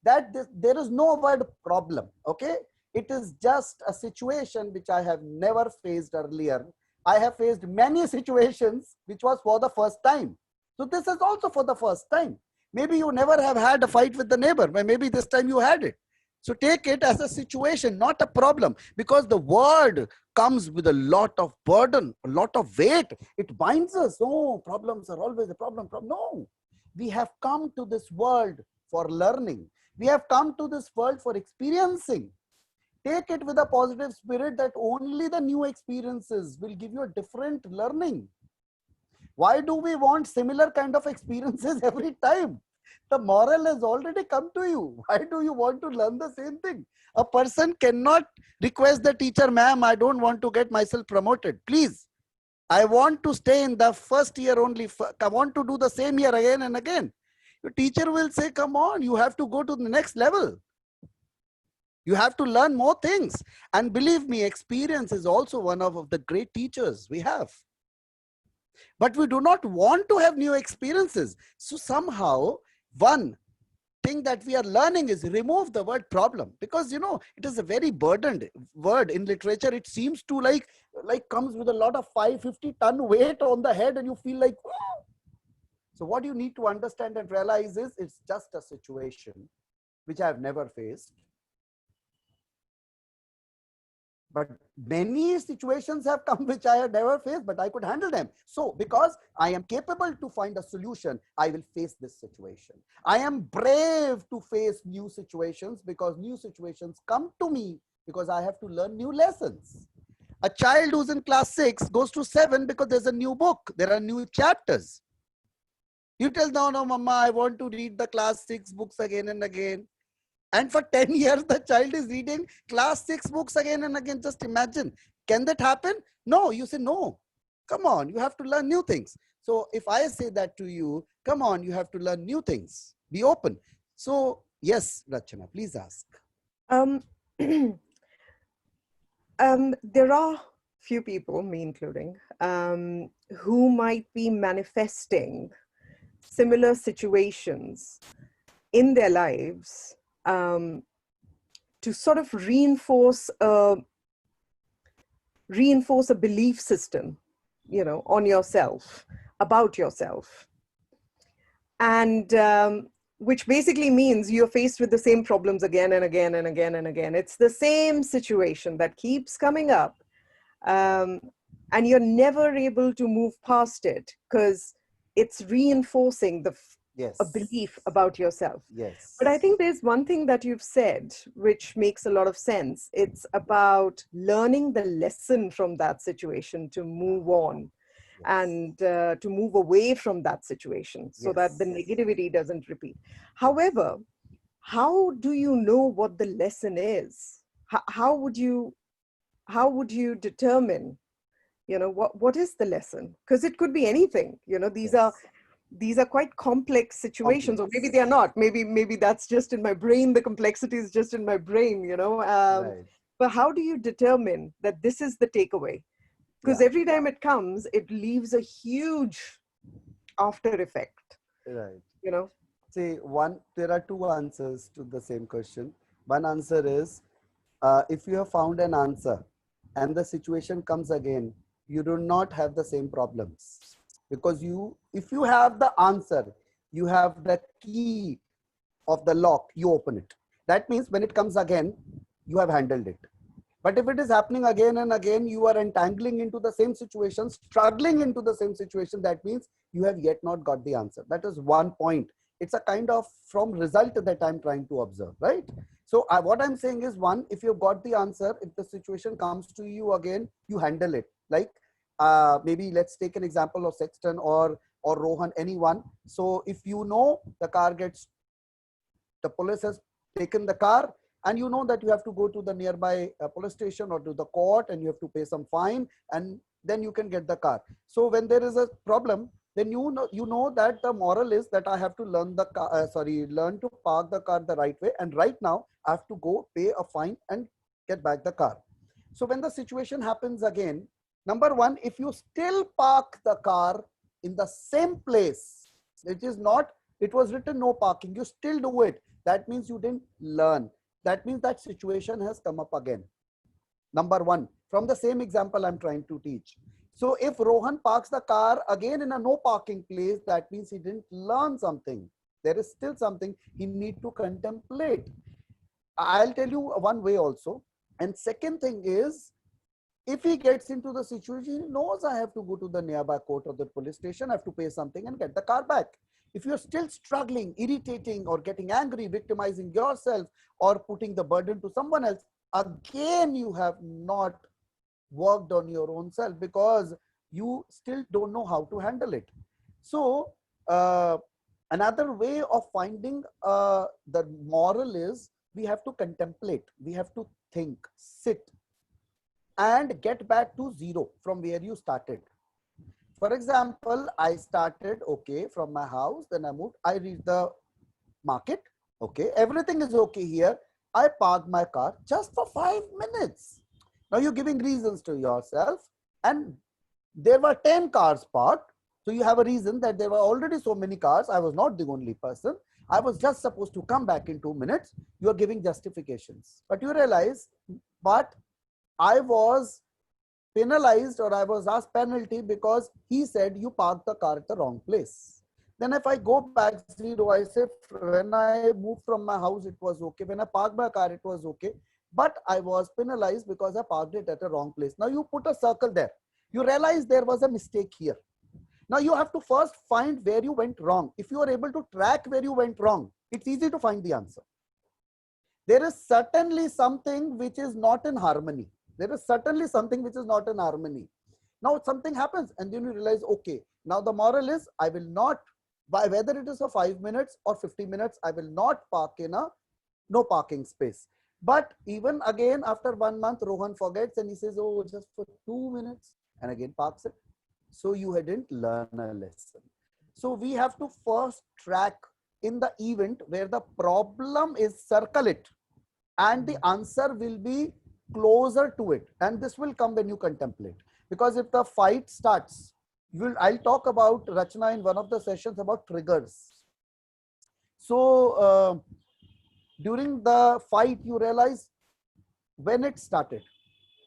that there is no word problem, okay? It is just a situation which I have never faced earlier. I have faced many situations which was for the first time. So this is also for the first time. Maybe you never have had a fight with the neighbor, but maybe this time you had it. So take it as a situation, not a problem, because the word comes with a lot of burden, a lot of weight. It binds us. Oh, problems are always a problem. No, we have come to this world for learning. We have come to this world for experiencing. Take it with a positive spirit that only the new experiences will give you a different learning. Why do we want similar kind of experiences every time? The moral has already come to you. Why do you want to learn the same thing? A person cannot request the teacher, ma'am, I don't want to get myself promoted. Please, I want to stay in the first year only. I want to do the same year again and again. Your teacher will say, come on, you have to go to the next level. You have to learn more things. And believe me, experience is also one of the great teachers we have. But we do not want to have new experiences. So somehow, one thing that we are learning is remove the word problem, because it is a very burdened word in literature. It seems to like comes with a lot of 550-ton weight on the head and you feel like, oh. So what you need to understand and realize is it's just a situation which I have never faced. But many situations have come which I have never faced, but I could handle them. So because I am capable to find a solution, I will face this situation. I am brave to face new situations because new situations come to me because I have to learn new lessons. A child who's in class 6 goes to 7 because there's a new book. There are new chapters. You tell, no, mama, I want to read the class 6 books again and again. And for 10 years, the child is reading class 6 books again and again. Just imagine. Can that happen? No, you say no. Come on, you have to learn new things. So if I say that to you, come on, you have to learn new things. Be open. So yes, Rachana, please ask. There are few people, me including, who might be manifesting similar situations in their lives to sort of reinforce a belief system, you know, on yourself, about yourself. And which basically means you're faced with the same problems again and again and again and again. It's the same situation that keeps coming up. And you're never able to move past it because it's reinforcing a belief about yourself. Yes. But I think there's one thing that you've said, which makes a lot of sense. It's about learning the lesson from that situation to move on. And to move away from that situation so that the negativity doesn't repeat. However, how do you know what the lesson is? How would you determine, you know, what is the lesson? Because it could be anything, you know, these are quite complex situations, or maybe they are not. Maybe that's just in my brain. The complexity is just in my brain, you know. But how do you determine that this is the takeaway? Because every time it comes, it leaves a huge after effect. Right. You know? See, there are two answers to the same question. One answer is, if you have found an answer and the situation comes again, you do not have the same problems. Because if you have the answer, you have the key of the lock, you open it. That means when it comes again, you have handled it. But if it is happening again and again, you are entangling into the same situation, struggling into the same situation, that means you have yet not got the answer. That is one point. It's a kind of from result that I'm trying to observe, right? So what I'm saying is, one, if you've got the answer, if the situation comes to you again, you handle it. Like maybe let's take an example of Sexton or Rohan, anyone. So if you know the police has taken the car, and you know that you have to go to the nearby police station or to the court, and you have to pay some fine, and then you can get the car. So when there is a problem, then you know that the moral is that I have to learn to park the car the right way, and right now I have to go pay a fine and get back the car. So when the situation happens again, number one, if you still park the car in the same place, it was written no parking, you still do it, that means you didn't learn. That means that situation has come up again. Number one, from the same example I'm trying to teach. So if Rohan parks the car again in a no parking place, that means he didn't learn something. There is still something he need to contemplate. I'll tell you one way also. And second thing is, if he gets into the situation, he knows I have to go to the nearby court or the police station, I have to pay something and get the car back. If you're still struggling, irritating, or getting angry, victimizing yourself, or putting the burden to someone else, again, you have not worked on your own self because you still don't know how to handle it. So another way of finding the moral is, we have to contemplate, we have to think, sit, and get back to zero from where you started. For example, I started, okay, from my house, then I moved, I reached the market, okay, everything is okay here. I parked my car just for 5 minutes. Now you're giving reasons to yourself, and there were 10 cars parked. So you have a reason that there were already so many cars. I was not the only person. I was just supposed to come back in 2 minutes. You are giving justifications, but you realize, but I was penalized, or I was asked penalty because he said you parked the car at the wrong place. Then if I go back zero, I say when I moved from my house, it was okay. When I parked my car, it was okay. but I was penalized because I parked it at a wrong place. Now you put a circle there. You realize there was a mistake here. Now you have to first find where you went wrong. If you are able to track where you went wrong, it's easy to find the answer. There is certainly something which is not in harmony. There is certainly something which is not in harmony. Now something happens and then you realize, okay, now the moral is I will not, whether it is for 5 minutes or 50 minutes, I will not park in a no parking space. But even again, after 1 month, Rohan forgets and he says, oh, just for 2 minutes, and again parks it. So you didn't learn a lesson. So we have to first track in the event where the problem is, circle it, and the answer will be closer to it. And this will come when you contemplate. Because if the fight starts, I'll talk about, Rachna, in one of the sessions about triggers. So during the fight, you realize when it started.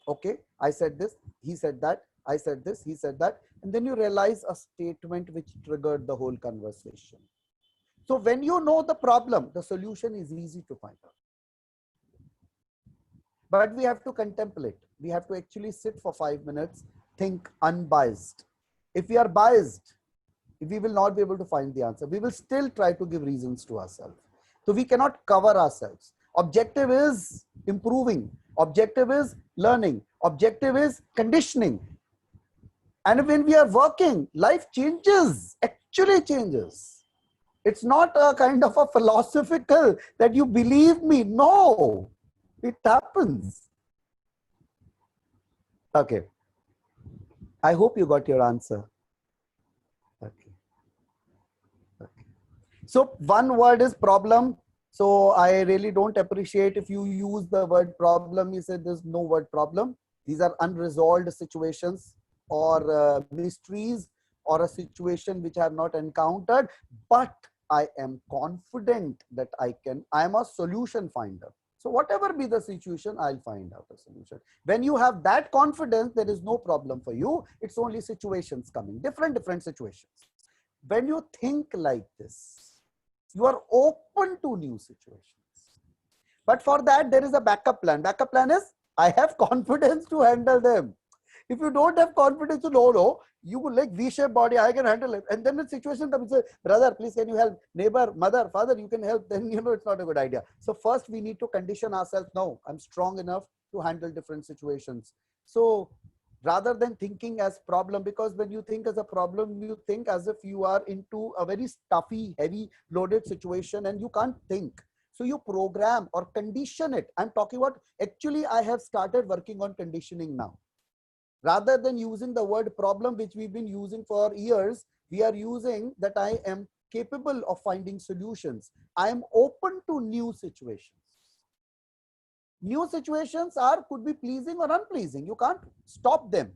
Okay, I said this, he said that, I said this, he said that. And then you realize a statement which triggered the whole conversation. So when you know the problem, the solution is easy to find out. But we have to contemplate. We have to actually sit for 5 minutes, think unbiased. If we are biased, we will not be able to find the answer. We will still try to give reasons to ourselves. So we cannot cover ourselves. Objective is improving. Objective is learning. Objective is conditioning. And when we are working, life changes, actually changes. It's not a kind of a philosophical that you believe me. No, it happens. Okay. I hope you got your answer. Okay. Okay. So one word is problem. So I really don't appreciate if you use the word problem. You said there's no word problem. These are unresolved situations or mysteries or a situation which I have not encountered, but I am confident that I am a solution finder. So whatever be the situation, I'll find out a solution. When you have that confidence, there is no problem for you. It's only situations coming, different situations. When you think like this, you are open to new situations. But for that, there is a backup plan. Backup plan is, I have confidence to handle them. If you don't have confidence, no, you will like V-shaped body, I can handle it. And then the situation comes, brother, please can you help? Neighbor, mother, father, you can help. Then it's not a good idea. So first we need to condition ourselves. No, I'm strong enough to handle different situations. So rather than thinking as problem, because when you think as a problem, you think as if you are into a very stuffy, heavy loaded situation and you can't think. So you program or condition it. I'm talking about, actually, I have started working on conditioning now. Rather than using the word problem, which we've been using for years, we are using that I am capable of finding solutions. I am open to new situations. New situations could be pleasing or unpleasing. You can't stop them,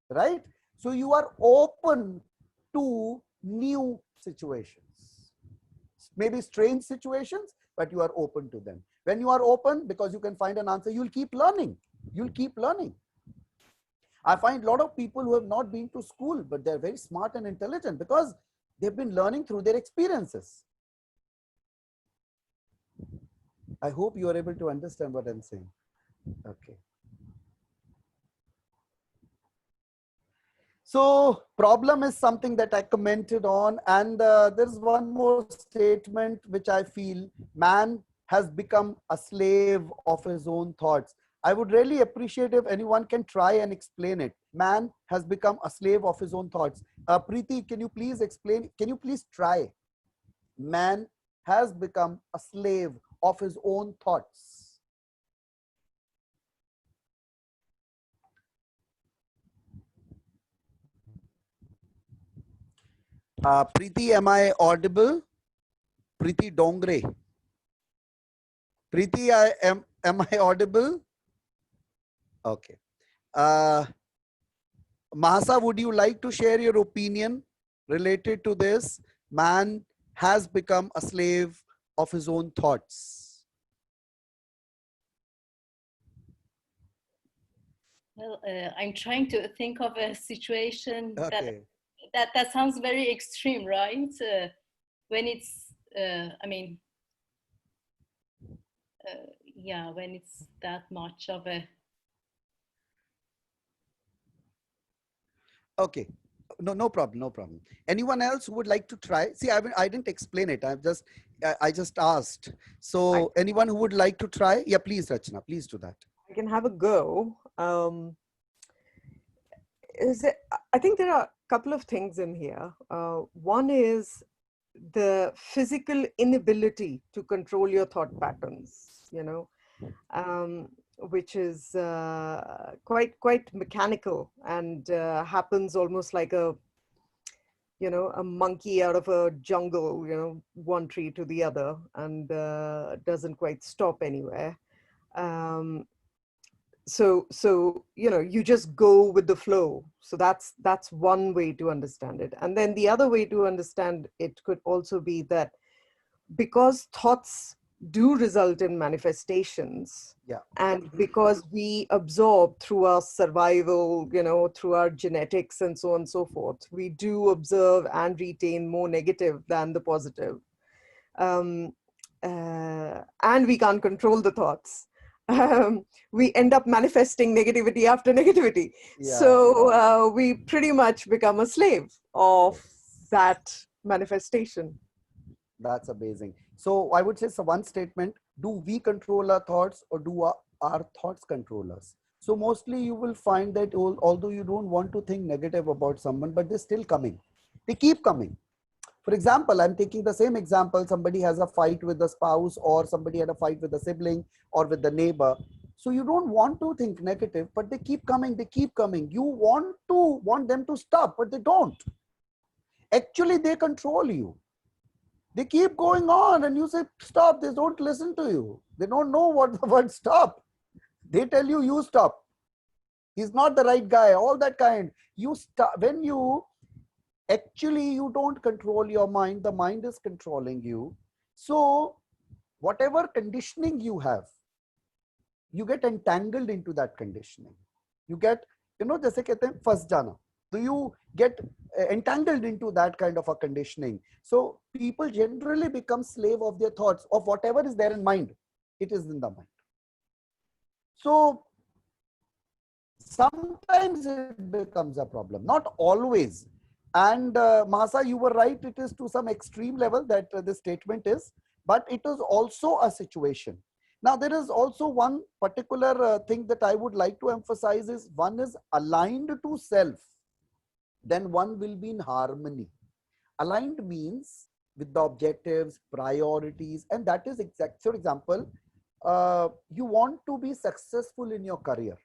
right? So you are open to new situations. Maybe strange situations, but you are open to them. When you are open, because you can find an answer, you'll keep learning. You'll keep learning. I find a lot of people who have not been to school, but they're very smart and intelligent because they've been learning through their experiences. I hope you are able to understand what I'm saying. Okay. So problem is something that I commented on, and there's one more statement which I feel, man has become a slave of his own thoughts. I would really appreciate if anyone can try and explain it. Man has become a slave of his own thoughts. Preeti, can you please explain? Can you please try? Man has become a slave of his own thoughts. Preeti, am I audible? Preeti Dongre. Preeti, am I audible? Okay. Mahasa, would you like to share your opinion related to this? Man has become a slave of his own thoughts. Well, I'm trying to think of a situation Okay. that sounds very extreme, right? When it's, I mean, yeah, when it's that much of a, Okay. No problem. No problem. Anyone else who would like to try? See, I didn't explain it. I just asked. So anyone who would like to try? Yeah, please, Rachna, please do that. I can have a go. I think there are a couple of things in here. One is the physical inability to control your thought patterns, which is quite mechanical and happens almost like a monkey out of a jungle, one tree to the other, and doesn't quite stop anywhere. So you just go with the flow. So that's one way to understand it. And then the other way to understand it could also be that because thoughts do result in manifestations, yeah, and because we absorb through our survival, through our genetics and so on and so forth, we do observe and retain more negative than the positive, and we can't control the thoughts. We end up manifesting negativity after negativity. Yeah. So we pretty much become a slave of that manifestation. That's amazing. So I would say, so one statement: do we control our thoughts, or do our thoughts control us? So mostly you will find that although you don't want to think negative about someone, but they're still coming. They keep coming. For example, I'm taking the same example. Somebody has a fight with the spouse, or somebody had a fight with a sibling or with the neighbor. So you don't want to think negative, but they keep coming, they keep coming. You want them to stop, but they don't. Actually, they control you. They keep going on and you say, stop. They don't listen to you. They don't know what the word stop. They tell you, you stop. He's not the right guy, all that kind. You stop. When you actually, you don't control your mind, the mind is controlling you. So whatever conditioning you have, you get entangled into that conditioning. You get, jaise kehte hain, fas jana. So you get entangled into that kind of a conditioning. So people generally become slave of their thoughts, of whatever is there in mind. It is in the mind. So sometimes it becomes a problem, not always. And Mahasa, you were right, it is to some extreme level that this statement is, but it is also a situation. Now, there is also one particular thing that I would like to emphasize is, one is aligned to self, then one will be in harmony. Aligned means with the objectives, priorities, and that is exact. For example, you want to be successful in your career.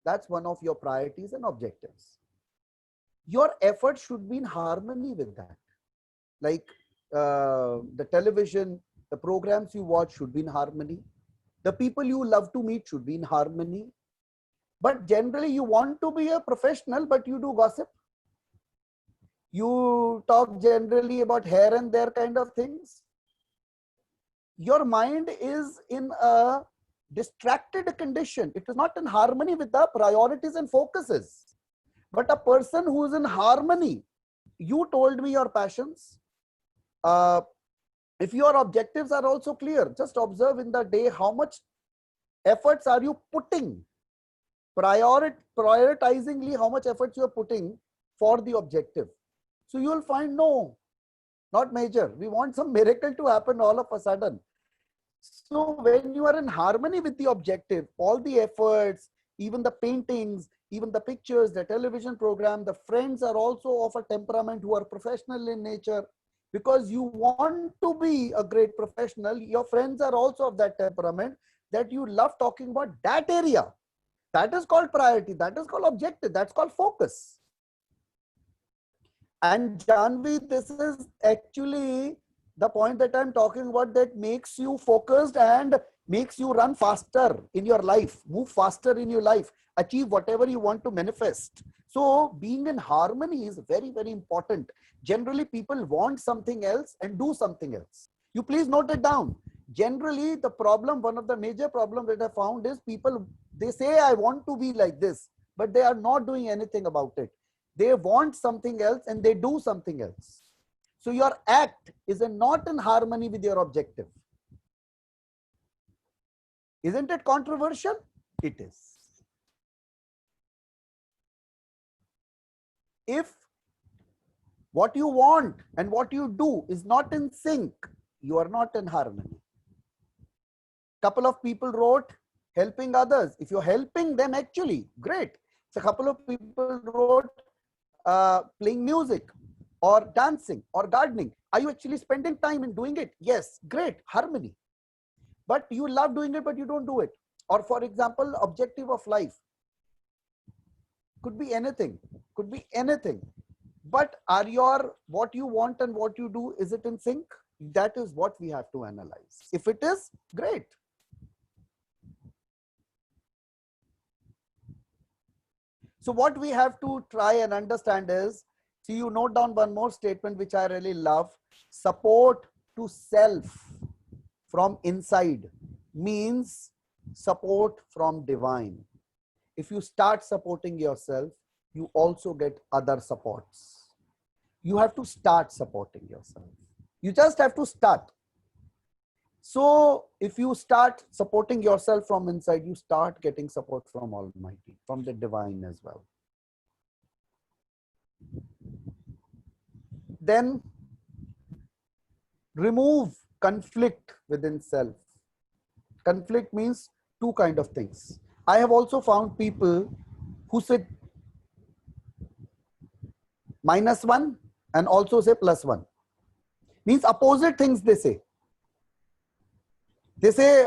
That's one of your priorities and objectives. Your effort should be in harmony with that. Like the television, the programs you watch should be in harmony. The people you love to meet should be in harmony. But generally you want to be a professional, but you do gossip. You talk generally about here and there kind of things. Your mind is in a distracted condition. It is not in harmony with the priorities and focuses. But a person who is in harmony, you told me your passions. If your objectives are also clear, just observe in the day how much efforts are you putting, prioritizingly how much efforts you are putting for the objective. So you will find, no, not major. We want some miracle to happen all of a sudden. So when you are in harmony with the objective, all the efforts, even the paintings, even the pictures, the television program, the friends are also of a temperament who are professional in nature. Because you want to be a great professional, your friends are also of that temperament that you love talking about that area. That is called priority. That is called objective. That's called focus. And Janvi, this is actually the point that I'm talking about, that makes you focused and makes you run faster in your life, move faster in your life, achieve whatever you want to manifest. So being in harmony is very, very important. Generally, people want something else and do something else. You please note it down. Generally, the problem, one of the major problems that I found is people, they say, I want to be like this, but they are not doing anything about it. They want something else and they do something else. So your act is not in harmony with your objective. Isn't it controversial? It is. If what you want and what you do is not in sync, you are not in harmony. Couple of people wrote helping others. If you're helping them, actually, great. So a couple of people wrote playing music or dancing or gardening. Are you actually spending time in doing it? Yes, great, harmony. But you love doing it, but you don't do it. Or for example, objective of life. Could be anything, could be anything. But are your, what you want and what you do, is it in sync? That is what we have to analyze. If it is, great. So what we have to try and understand is, see, you note down one more statement which I really love. Support to self from inside means support from divine. If you start supporting yourself, you also get other supports. You have to start supporting yourself. You just have to start. So if you start supporting yourself from inside, you start getting support from Almighty, from the divine as well. Then remove conflict within self. Conflict means two kind of things. I have also found people who say -1 and also say +1. Means opposite things they say. They say,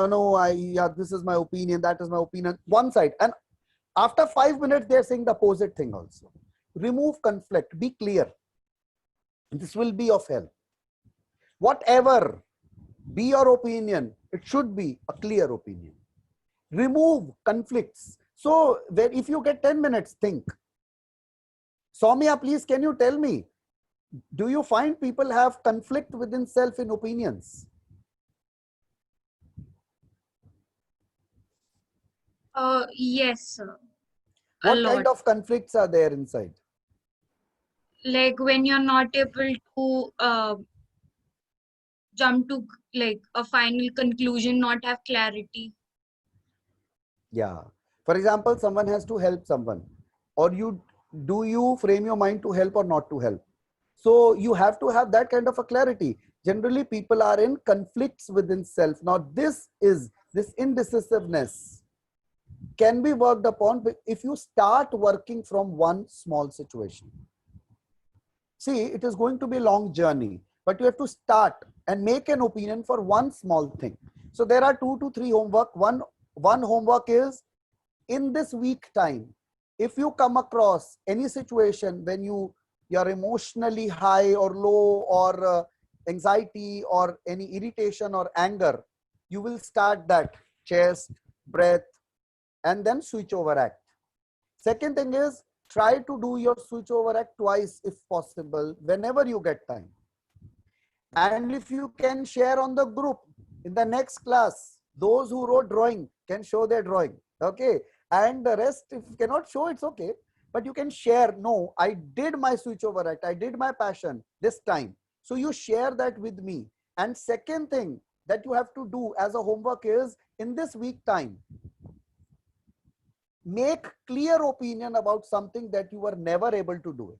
no, yeah, this is my opinion, that is my opinion, one side. And after 5 minutes, they're saying the opposite thing also. Remove conflict, be clear. This will be of help. Whatever be your opinion, it should be a clear opinion. Remove conflicts. So if you get 10 minutes, think. Soumya, please, can you tell me, do you find people have conflict within self in opinions? Yes, sir. What kind of conflicts are there inside? Like when you're not able to jump to like a final conclusion, not have clarity. Yeah. For example, someone has to help someone, or do you frame your mind to help or not to help? So you have to have that kind of a clarity. Generally, people are in conflicts within self. Now, this indecisiveness can be worked upon if you start working from one small situation. See, it is going to be a long journey, but you have to start and make an opinion for one small thing. So there are 2 to 3 homework. One homework is, in this week time, if you come across any situation when you're emotionally high or low, or anxiety or any irritation or anger, you will start that chest, breath, and then switch over act. Second thing is, try to do your switch over act twice if possible, whenever you get time. And if you can share on the group in the next class, those who wrote drawing can show their drawing. Okay. And the rest, if you cannot show, it's okay. But you can share, no, I did my switch over act, I did my passion this time. So you share that with me. And second thing that you have to do as a homework is, in this week time, make clear opinion about something that you were never able to do it.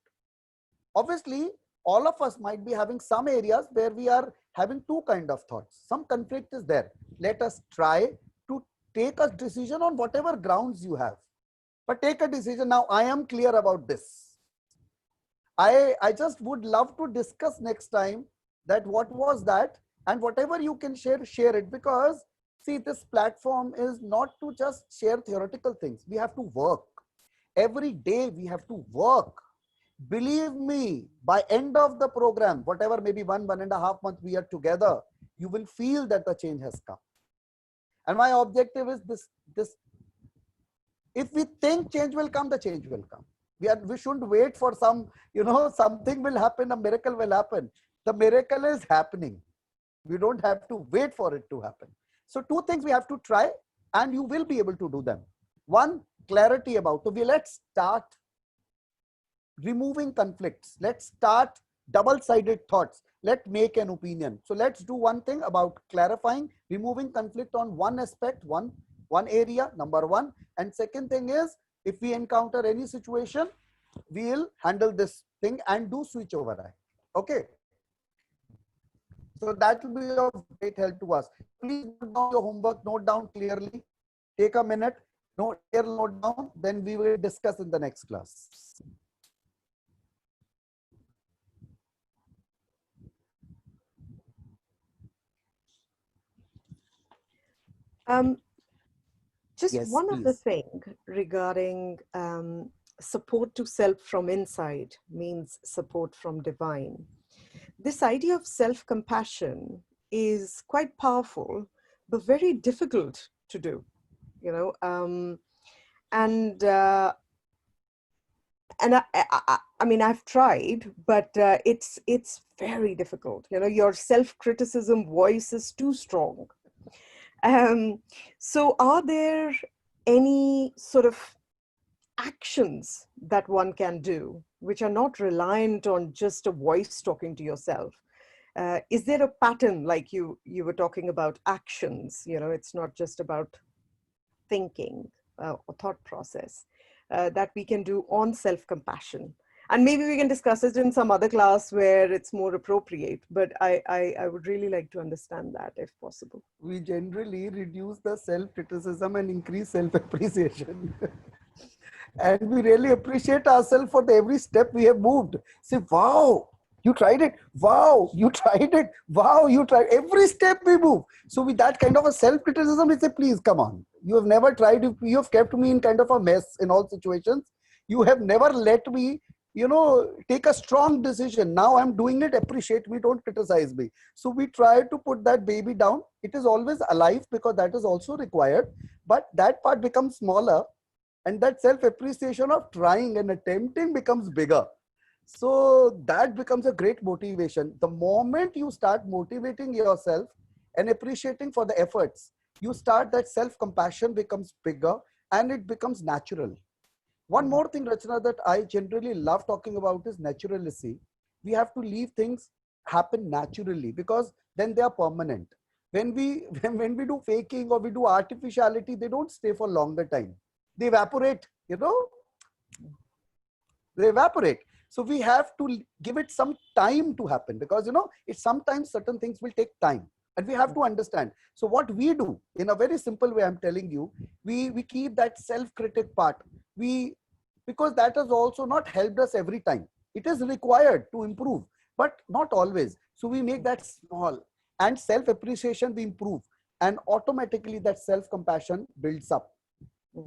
Obviously, all of us might be having some areas where we are having two kind of thoughts. Some conflict is there. Let us try to take a decision on whatever grounds you have. But take a decision. Now, I am clear about this. I just would love to discuss next time that what was that, and whatever you can share it, because see, this platform is not to just share theoretical things. We have to work. Every day we have to work. Believe me, by end of the program, whatever, maybe 1.5 months we are together, you will feel that the change has come. And my objective is this. If we think change will come, the change will come. We shouldn't wait for some, something will happen, a miracle will happen. The miracle is happening. We don't have to wait for it to happen. So 2 things we have to try, and you will be able to do them. One, clarity about, let's start removing conflicts. Let's start double-sided thoughts. Let's make an opinion. So let's do one thing about clarifying, removing conflict on one aspect, one area, number one. And second thing is, if we encounter any situation, we'll handle this thing and do switch over eye. Okay. So that will be of great help to us. Please note down your homework, note down clearly. Take a minute, note down, then we will discuss in the next class. Just Yes, one other please. thing regarding support to self from inside means support from divine. This idea of self-compassion is quite powerful, but very difficult to do, you know. I mean, I've tried, but it's very difficult. You know, your self-criticism voice is too strong. So are there any sort of actions that one can do which are not reliant on just a voice talking to yourself? Is there a pattern, like you were talking about actions? You know, it's not just about thinking or thought process that we can do on self-compassion. And maybe we can discuss it in some other class where it's more appropriate, but I would really like to understand that if possible. We generally reduce the self-criticism and increase self-appreciation. And we really appreciate ourselves for every step we have moved. Say, wow, you tried it. Wow, you tried it. Wow, you tried every step we move. So with that kind of a self-criticism, we say, please come on. You have never tried. You have kept me in kind of a mess in all situations. You have never let me, you know, take a strong decision. Now I'm doing it. Appreciate me. Don't criticize me. So we try to put that baby down. It is always alive because that is also required. But that part becomes smaller. And that self-appreciation of trying and attempting becomes bigger. So that becomes a great motivation. The moment you start motivating yourself and appreciating for the efforts, you start that self-compassion becomes bigger and it becomes natural. One more thing, Rachana, that I generally love talking about is naturality. We have to leave things happen naturally because then they are permanent. When we do faking or we do artificiality, they don't stay for longer time. They evaporate, you know, they evaporate. So we have to give it some time to happen because, you know, it's sometimes certain things will take time and we have to understand. So what we do in a very simple way, I'm telling you, we keep that self-critic part. Because that has also not helped us every time. It is required to improve, but not always. So we make that small and self-appreciation we improve and automatically that self-compassion builds up.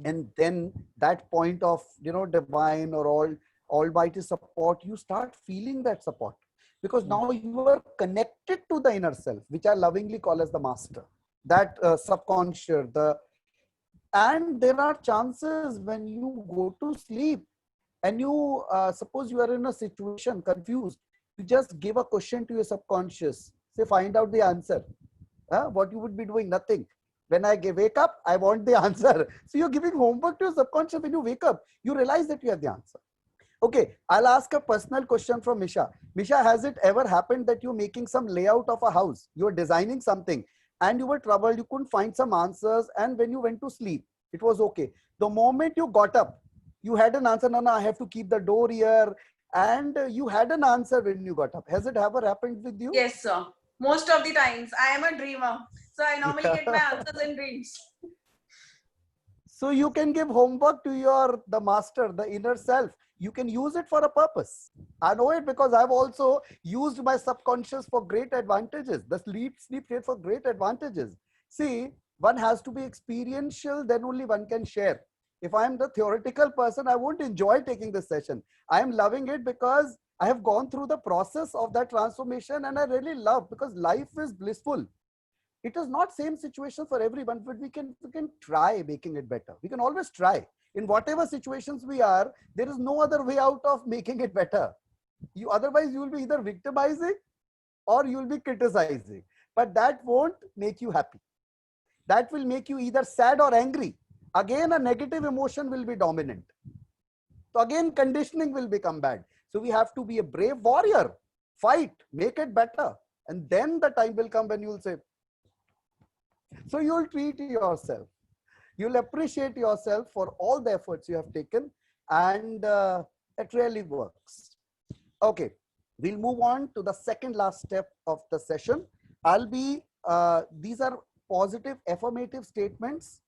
And then that point of, you know, divine or almighty support, you start feeling that support because now you are connected to the inner self, which I lovingly call as the master, that subconscious, and there are chances when you go to sleep and you suppose you are in a situation confused, you just give a question to your subconscious, say find out the answer. What you would be doing? Nothing. When I wake up, I want the answer. So you're giving homework to your subconscious. When you wake up, you realize that you have the answer. Okay, I'll ask a personal question from Misha. Misha, has it ever happened that you're making some layout of a house, you're designing something and you were troubled, you couldn't find some answers, and when you went to sleep, it was okay. The moment you got up, you had an answer. No, I have to keep the door here. And you had an answer when you got up. Has it ever happened with you? Yes, sir. Most of the times. I am a dreamer. So I normally get my answers in dreams. So you can give homework to the master, the inner self. You can use it for a purpose. I know it because I've also used my subconscious for great advantages. The sleep state for great advantages. See, one has to be experiential, then only one can share. If I'm the theoretical person, I won't enjoy taking this session. I am loving it because I have gone through the process of that transformation and I really love because life is blissful. It is not same situation for everyone, but we can try making it better. We can always try. In whatever situations we are, there is no other way out of making it better. Otherwise, you will be either victimizing or you will be criticizing. But that won't make you happy. That will make you either sad or angry. Again, a negative emotion will be dominant. So again, conditioning will become bad. So we have to be a brave warrior Fight, make it better. And then the time will come when you'll say, so you'll treat yourself. You'll appreciate yourself for all the efforts you have taken, and it really works. Okay, we'll move on to the second last step of the session. These are positive affirmative statements.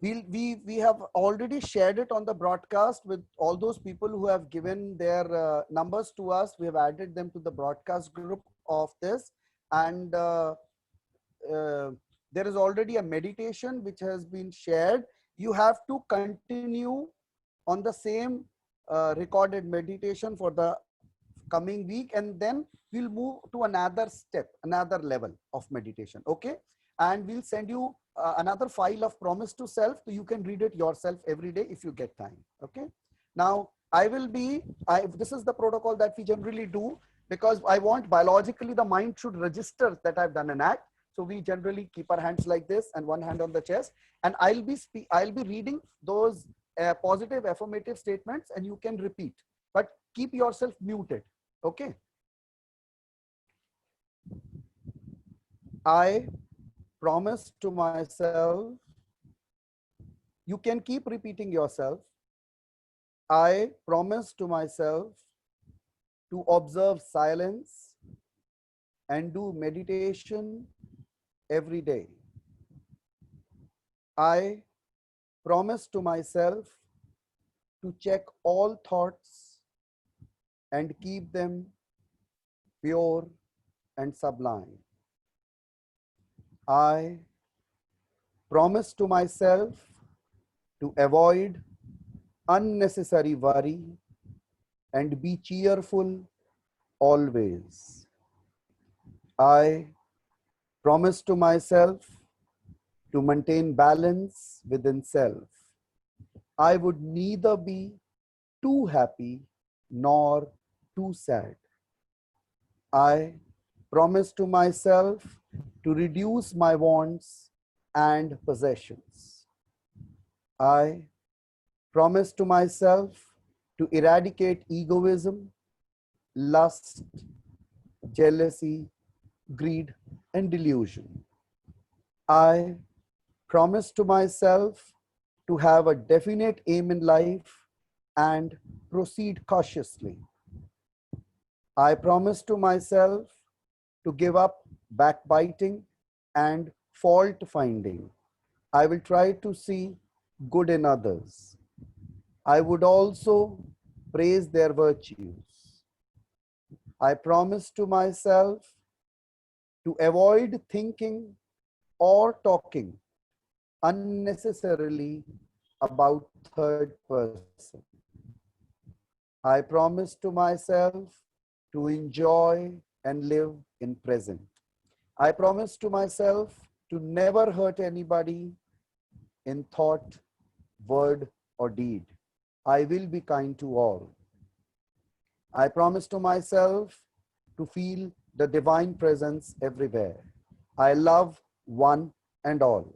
We have already shared it on the broadcast with all those people who have given their numbers to us. We have added them to the broadcast group of this, and there is already a meditation which has been shared. You have to continue on the same recorded meditation for the coming week, and then we'll move to another step, another level of meditation. Okay, and we'll send you another file of promise to self, so you can read it yourself every day if you get time. Okay, now this is the protocol that we generally do, because I want biologically the mind should register that I've done an act. So we generally keep our hands like this and one hand on the chest, and I'll be reading those positive affirmative statements, and you can repeat, but keep yourself muted. Okay. I promise to myself. You can keep repeating yourself. I promise to myself to observe silence and do meditation every day. I promise to myself to check all thoughts and keep them pure and sublime. I promise to myself to avoid unnecessary worry and be cheerful always. I promise to myself to maintain balance within self. I would neither be too happy nor too sad. I promise to myself to reduce my wants and possessions. I promise to myself to eradicate egoism, lust, jealousy, greed, and delusion. I promise to myself to have a definite aim in life and proceed cautiously. I promise to myself to give up backbiting and fault finding. I will try to see good in others. I would also praise their virtues. I promise to myself to avoid thinking or talking unnecessarily about third person. I promise to myself to enjoy and live in present. I promise to myself to never hurt anybody in thought, word, or deed. I will be kind to all. I promise to myself to feel the divine presence everywhere. I love one and all.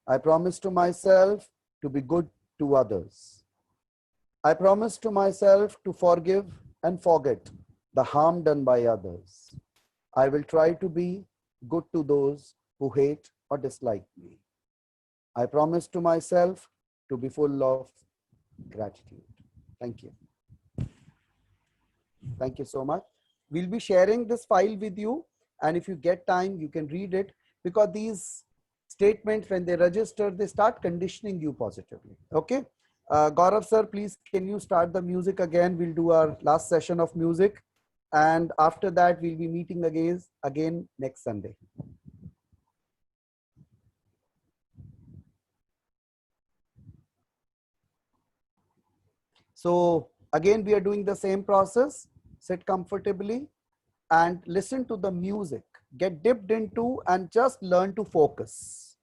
I promise to myself to be good to others. I promise to myself to forgive and forget the harm done by others. I will try to be good to those who hate or dislike me. I promise to myself to be full of gratitude. Thank you. Thank you so much. We'll be sharing this file with you, and if you get time, you can read it, because these statements, when they register, they start conditioning you positively. Okay. Gaurav sir, please, can you start the music again? We'll do our last session of music, and after that, we'll be meeting again next Sunday. So again, we are doing the same process. Sit comfortably and listen to the music. Get dipped into and just learn to focus.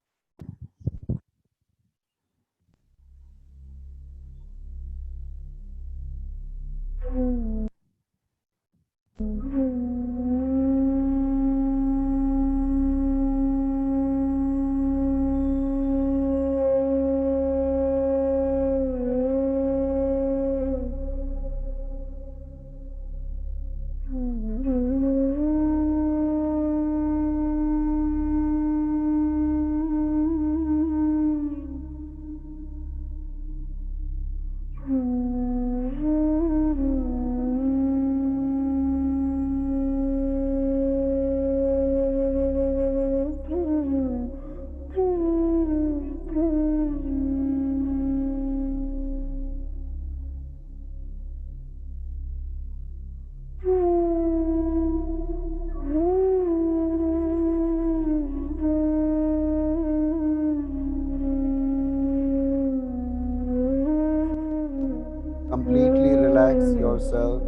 Completely relax yourself.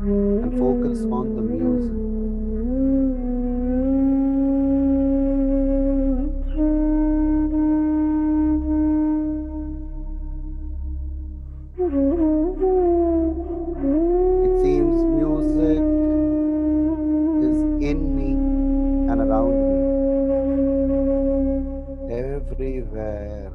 And focus on the music. It seems music is in me and around me, everywhere.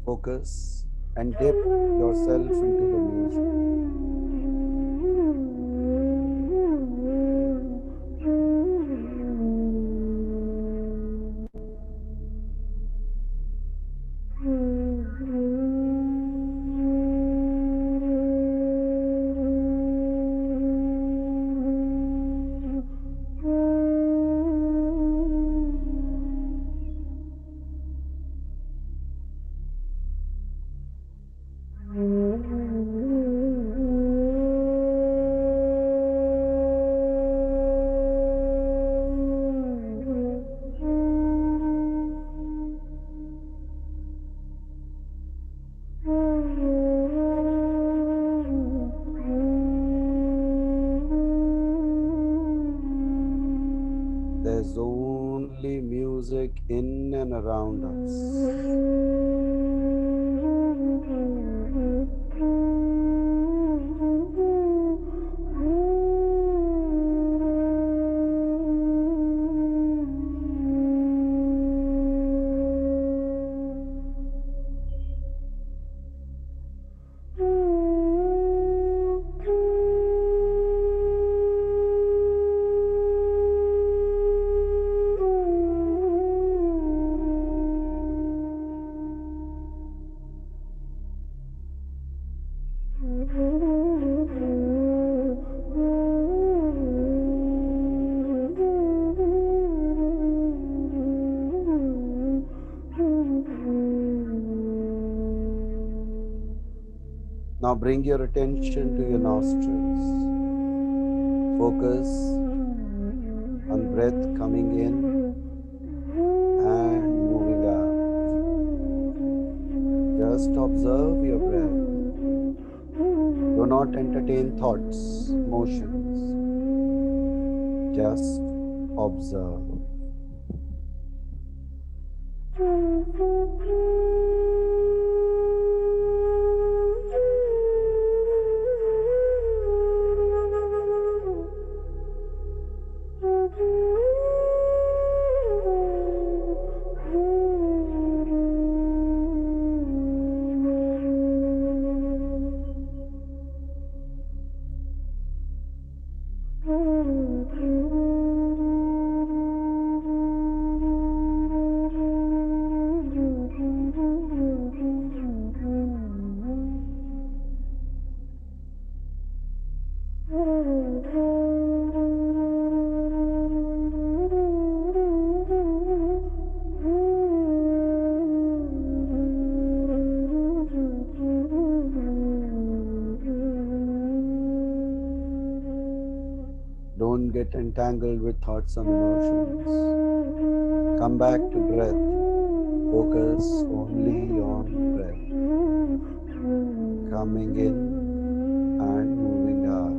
Focus and dip yourself into the music. There's only music in and around us. Now bring your attention to your nostrils. Focus on breath coming in and moving out. Just observe your breath. Do not entertain thoughts, emotions. Just observe. Don't get entangled with thoughts and emotions. Come back to breath. Focus only on breath. Coming in and moving out.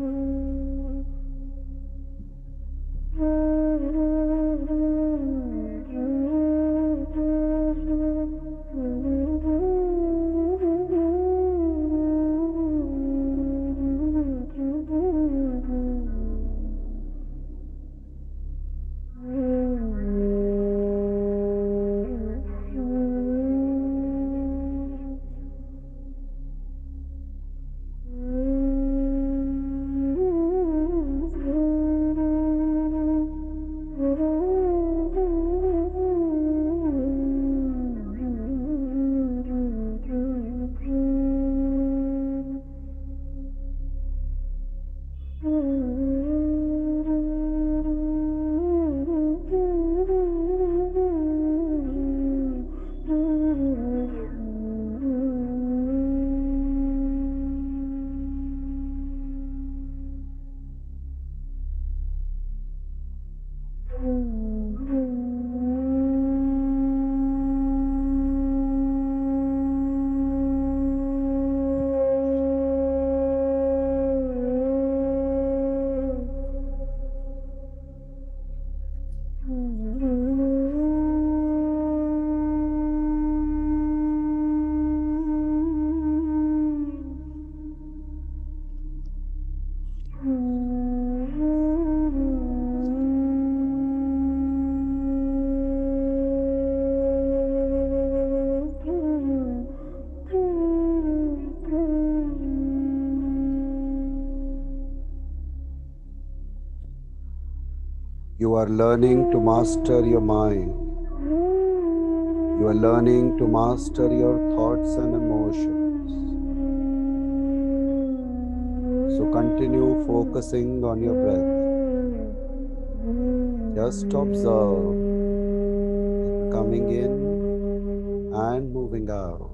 You are learning to master your mind. You are learning to master your thoughts and emotions. So continue focusing on your breath. Just observe it coming in and moving out.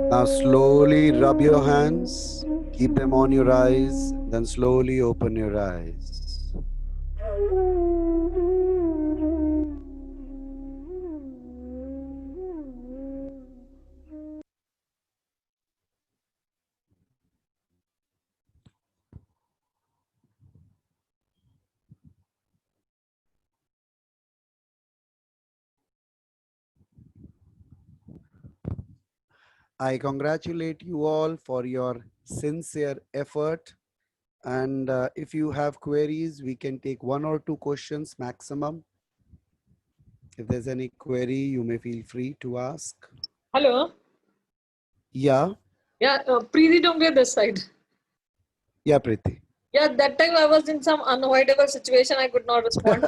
Now slowly rub your hands, keep them on your eyes, then slowly open your eyes. I congratulate you all for your sincere effort. And if you have queries, we can take 1 or 2 questions maximum. If there's any query, you may feel free to ask. Hello. Yeah. Yeah, Preeti Dongre this side. Yeah, Preeti. Yeah, that time I was in some unavoidable situation. I could not respond.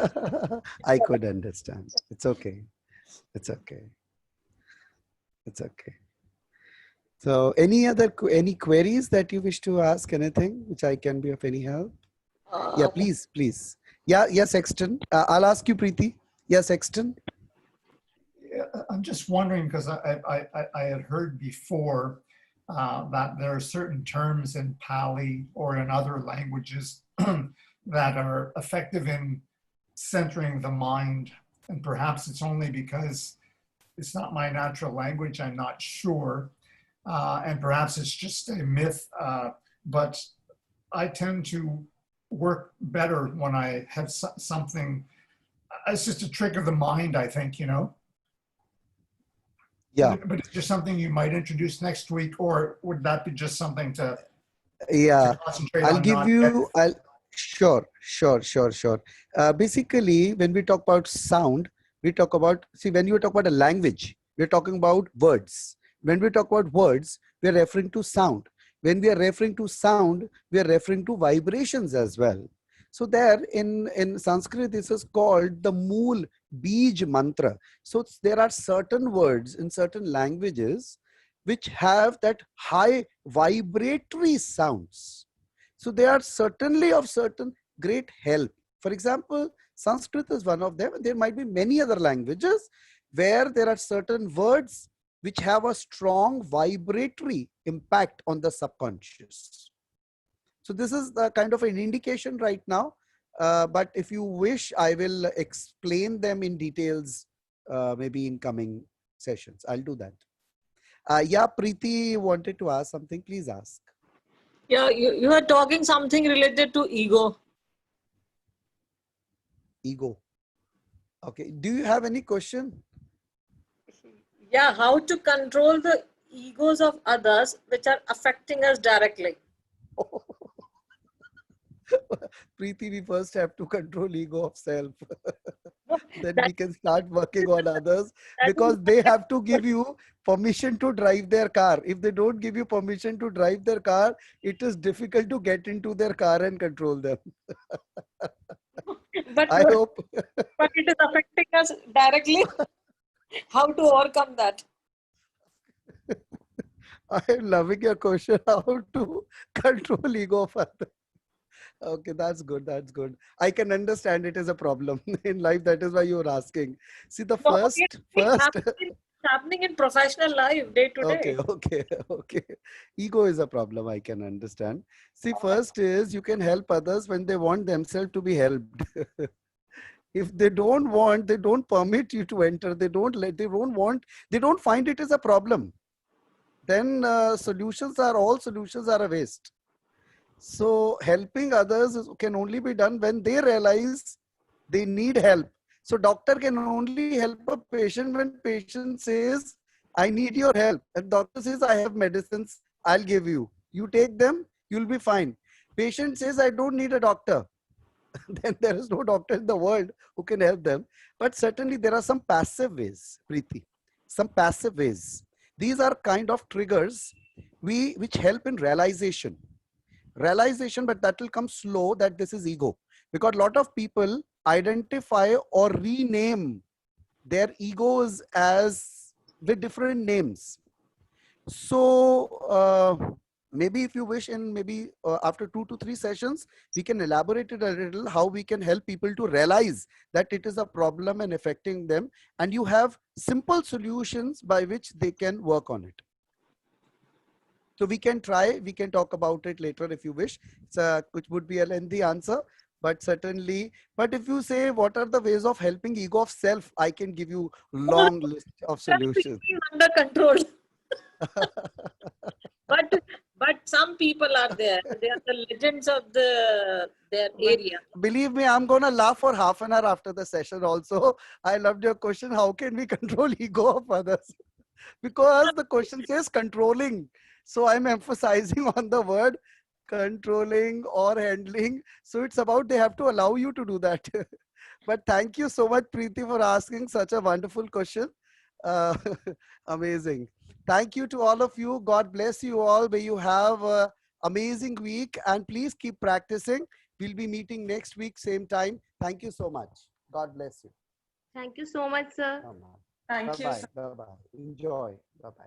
I could understand. It's okay. It's okay. It's okay. So any queries that you wish to ask, anything which I can be of any help? Yeah, please, please. Yeah, yes, Sexton. I'll ask you, Preeti. Yes, Sexton. Yeah, I'm just wondering because I had heard before that there are certain terms in Pali or in other languages that are effective in centering the mind. And perhaps it's only because it's not my natural language, I'm not sure. And perhaps it's just a myth, but I tend to work better when I have something. It's just a trick of the mind, I think, you know? Yeah. But it's just something you might introduce next week, or would that be just something to concentrate I'll on? give you, sure. Basically, when we talk about sound, we talk about, see, when you talk about a language, we're talking about words. When we talk about words, we're referring to sound. When we are referring to sound, we are referring to vibrations as well. So there in Sanskrit, this is called the Mool Bij Mantra. So there are certain words in certain languages which have that high vibratory sounds. So they are certainly of certain great help. For example, Sanskrit is one of them. There might be many other languages where there are certain words which have a strong vibratory impact on the subconscious. So this is the kind of an indication right now. But if you wish, I will explain them in details, maybe in coming sessions. I'll do that. Yeah, Preeti wanted to ask something. Please ask. Yeah, you are talking something related to ego. Ego. Okay. Do you have any question? Yeah, how to control the egos of others which are affecting us directly. Preeti, we first have to control ego of self. Then we can start working on others, because they have to give you permission to drive their car. If they don't give you permission to drive their car, it is difficult to get into their car and control them. But I hope. But it is affecting us directly. How to overcome that? I am loving your question. How to control ego of others? Okay, that's good. That's good. I can understand it is a problem in life. That is why you are asking. See, the No, first. it's happening in professional life day to Okay, day. okay, okay. Ego is a problem. I can understand. See, first is you can help others when they want themselves to be helped. If they don't want, they don't permit you to enter. They don't let. They don't want. They don't find it as a problem. Then all solutions are a waste. So helping others can only be done when they realize they need help. So doctor can only help a patient when patient says, I need your help. And doctor says, I have medicines, I'll give you. You take them, you'll be fine. Patient says, I don't need a doctor. Then there is no doctor in the world who can help them. But certainly there are some passive ways, Preeti. Some passive ways. These are kind of triggers which help in realization, but that will come slow, that this is ego, because a lot of people identify or rename their egos as with different names. So maybe if you wish, in maybe after 2 to 3 sessions, we can elaborate it a little, how we can help people to realize that it is a problem and affecting them, and you have simple solutions by which they can work on it. So we can try, we can talk about it later if you wish. Which would be a lengthy answer, but certainly. But if you say, what are the ways of helping ego of self? I can give you long list of solutions. Under control. But some people are there. They are the legends of their area. Believe me, I'm going to laugh for half an hour after the session also. I loved your question. How can we control ego of others? Because the question says controlling. So I'm emphasizing on the word controlling or handling. So it's about they have to allow you to do that. But thank you so much, Preeti, for asking such a wonderful question. Amazing. Thank you to all of you. God bless you all. May you have an amazing week, and please keep practicing. We'll be meeting next week, same time. Thank you so much. God bless you. Thank you so much, sir. Thank you. Bye-bye. Bye-bye. Enjoy. Bye-bye.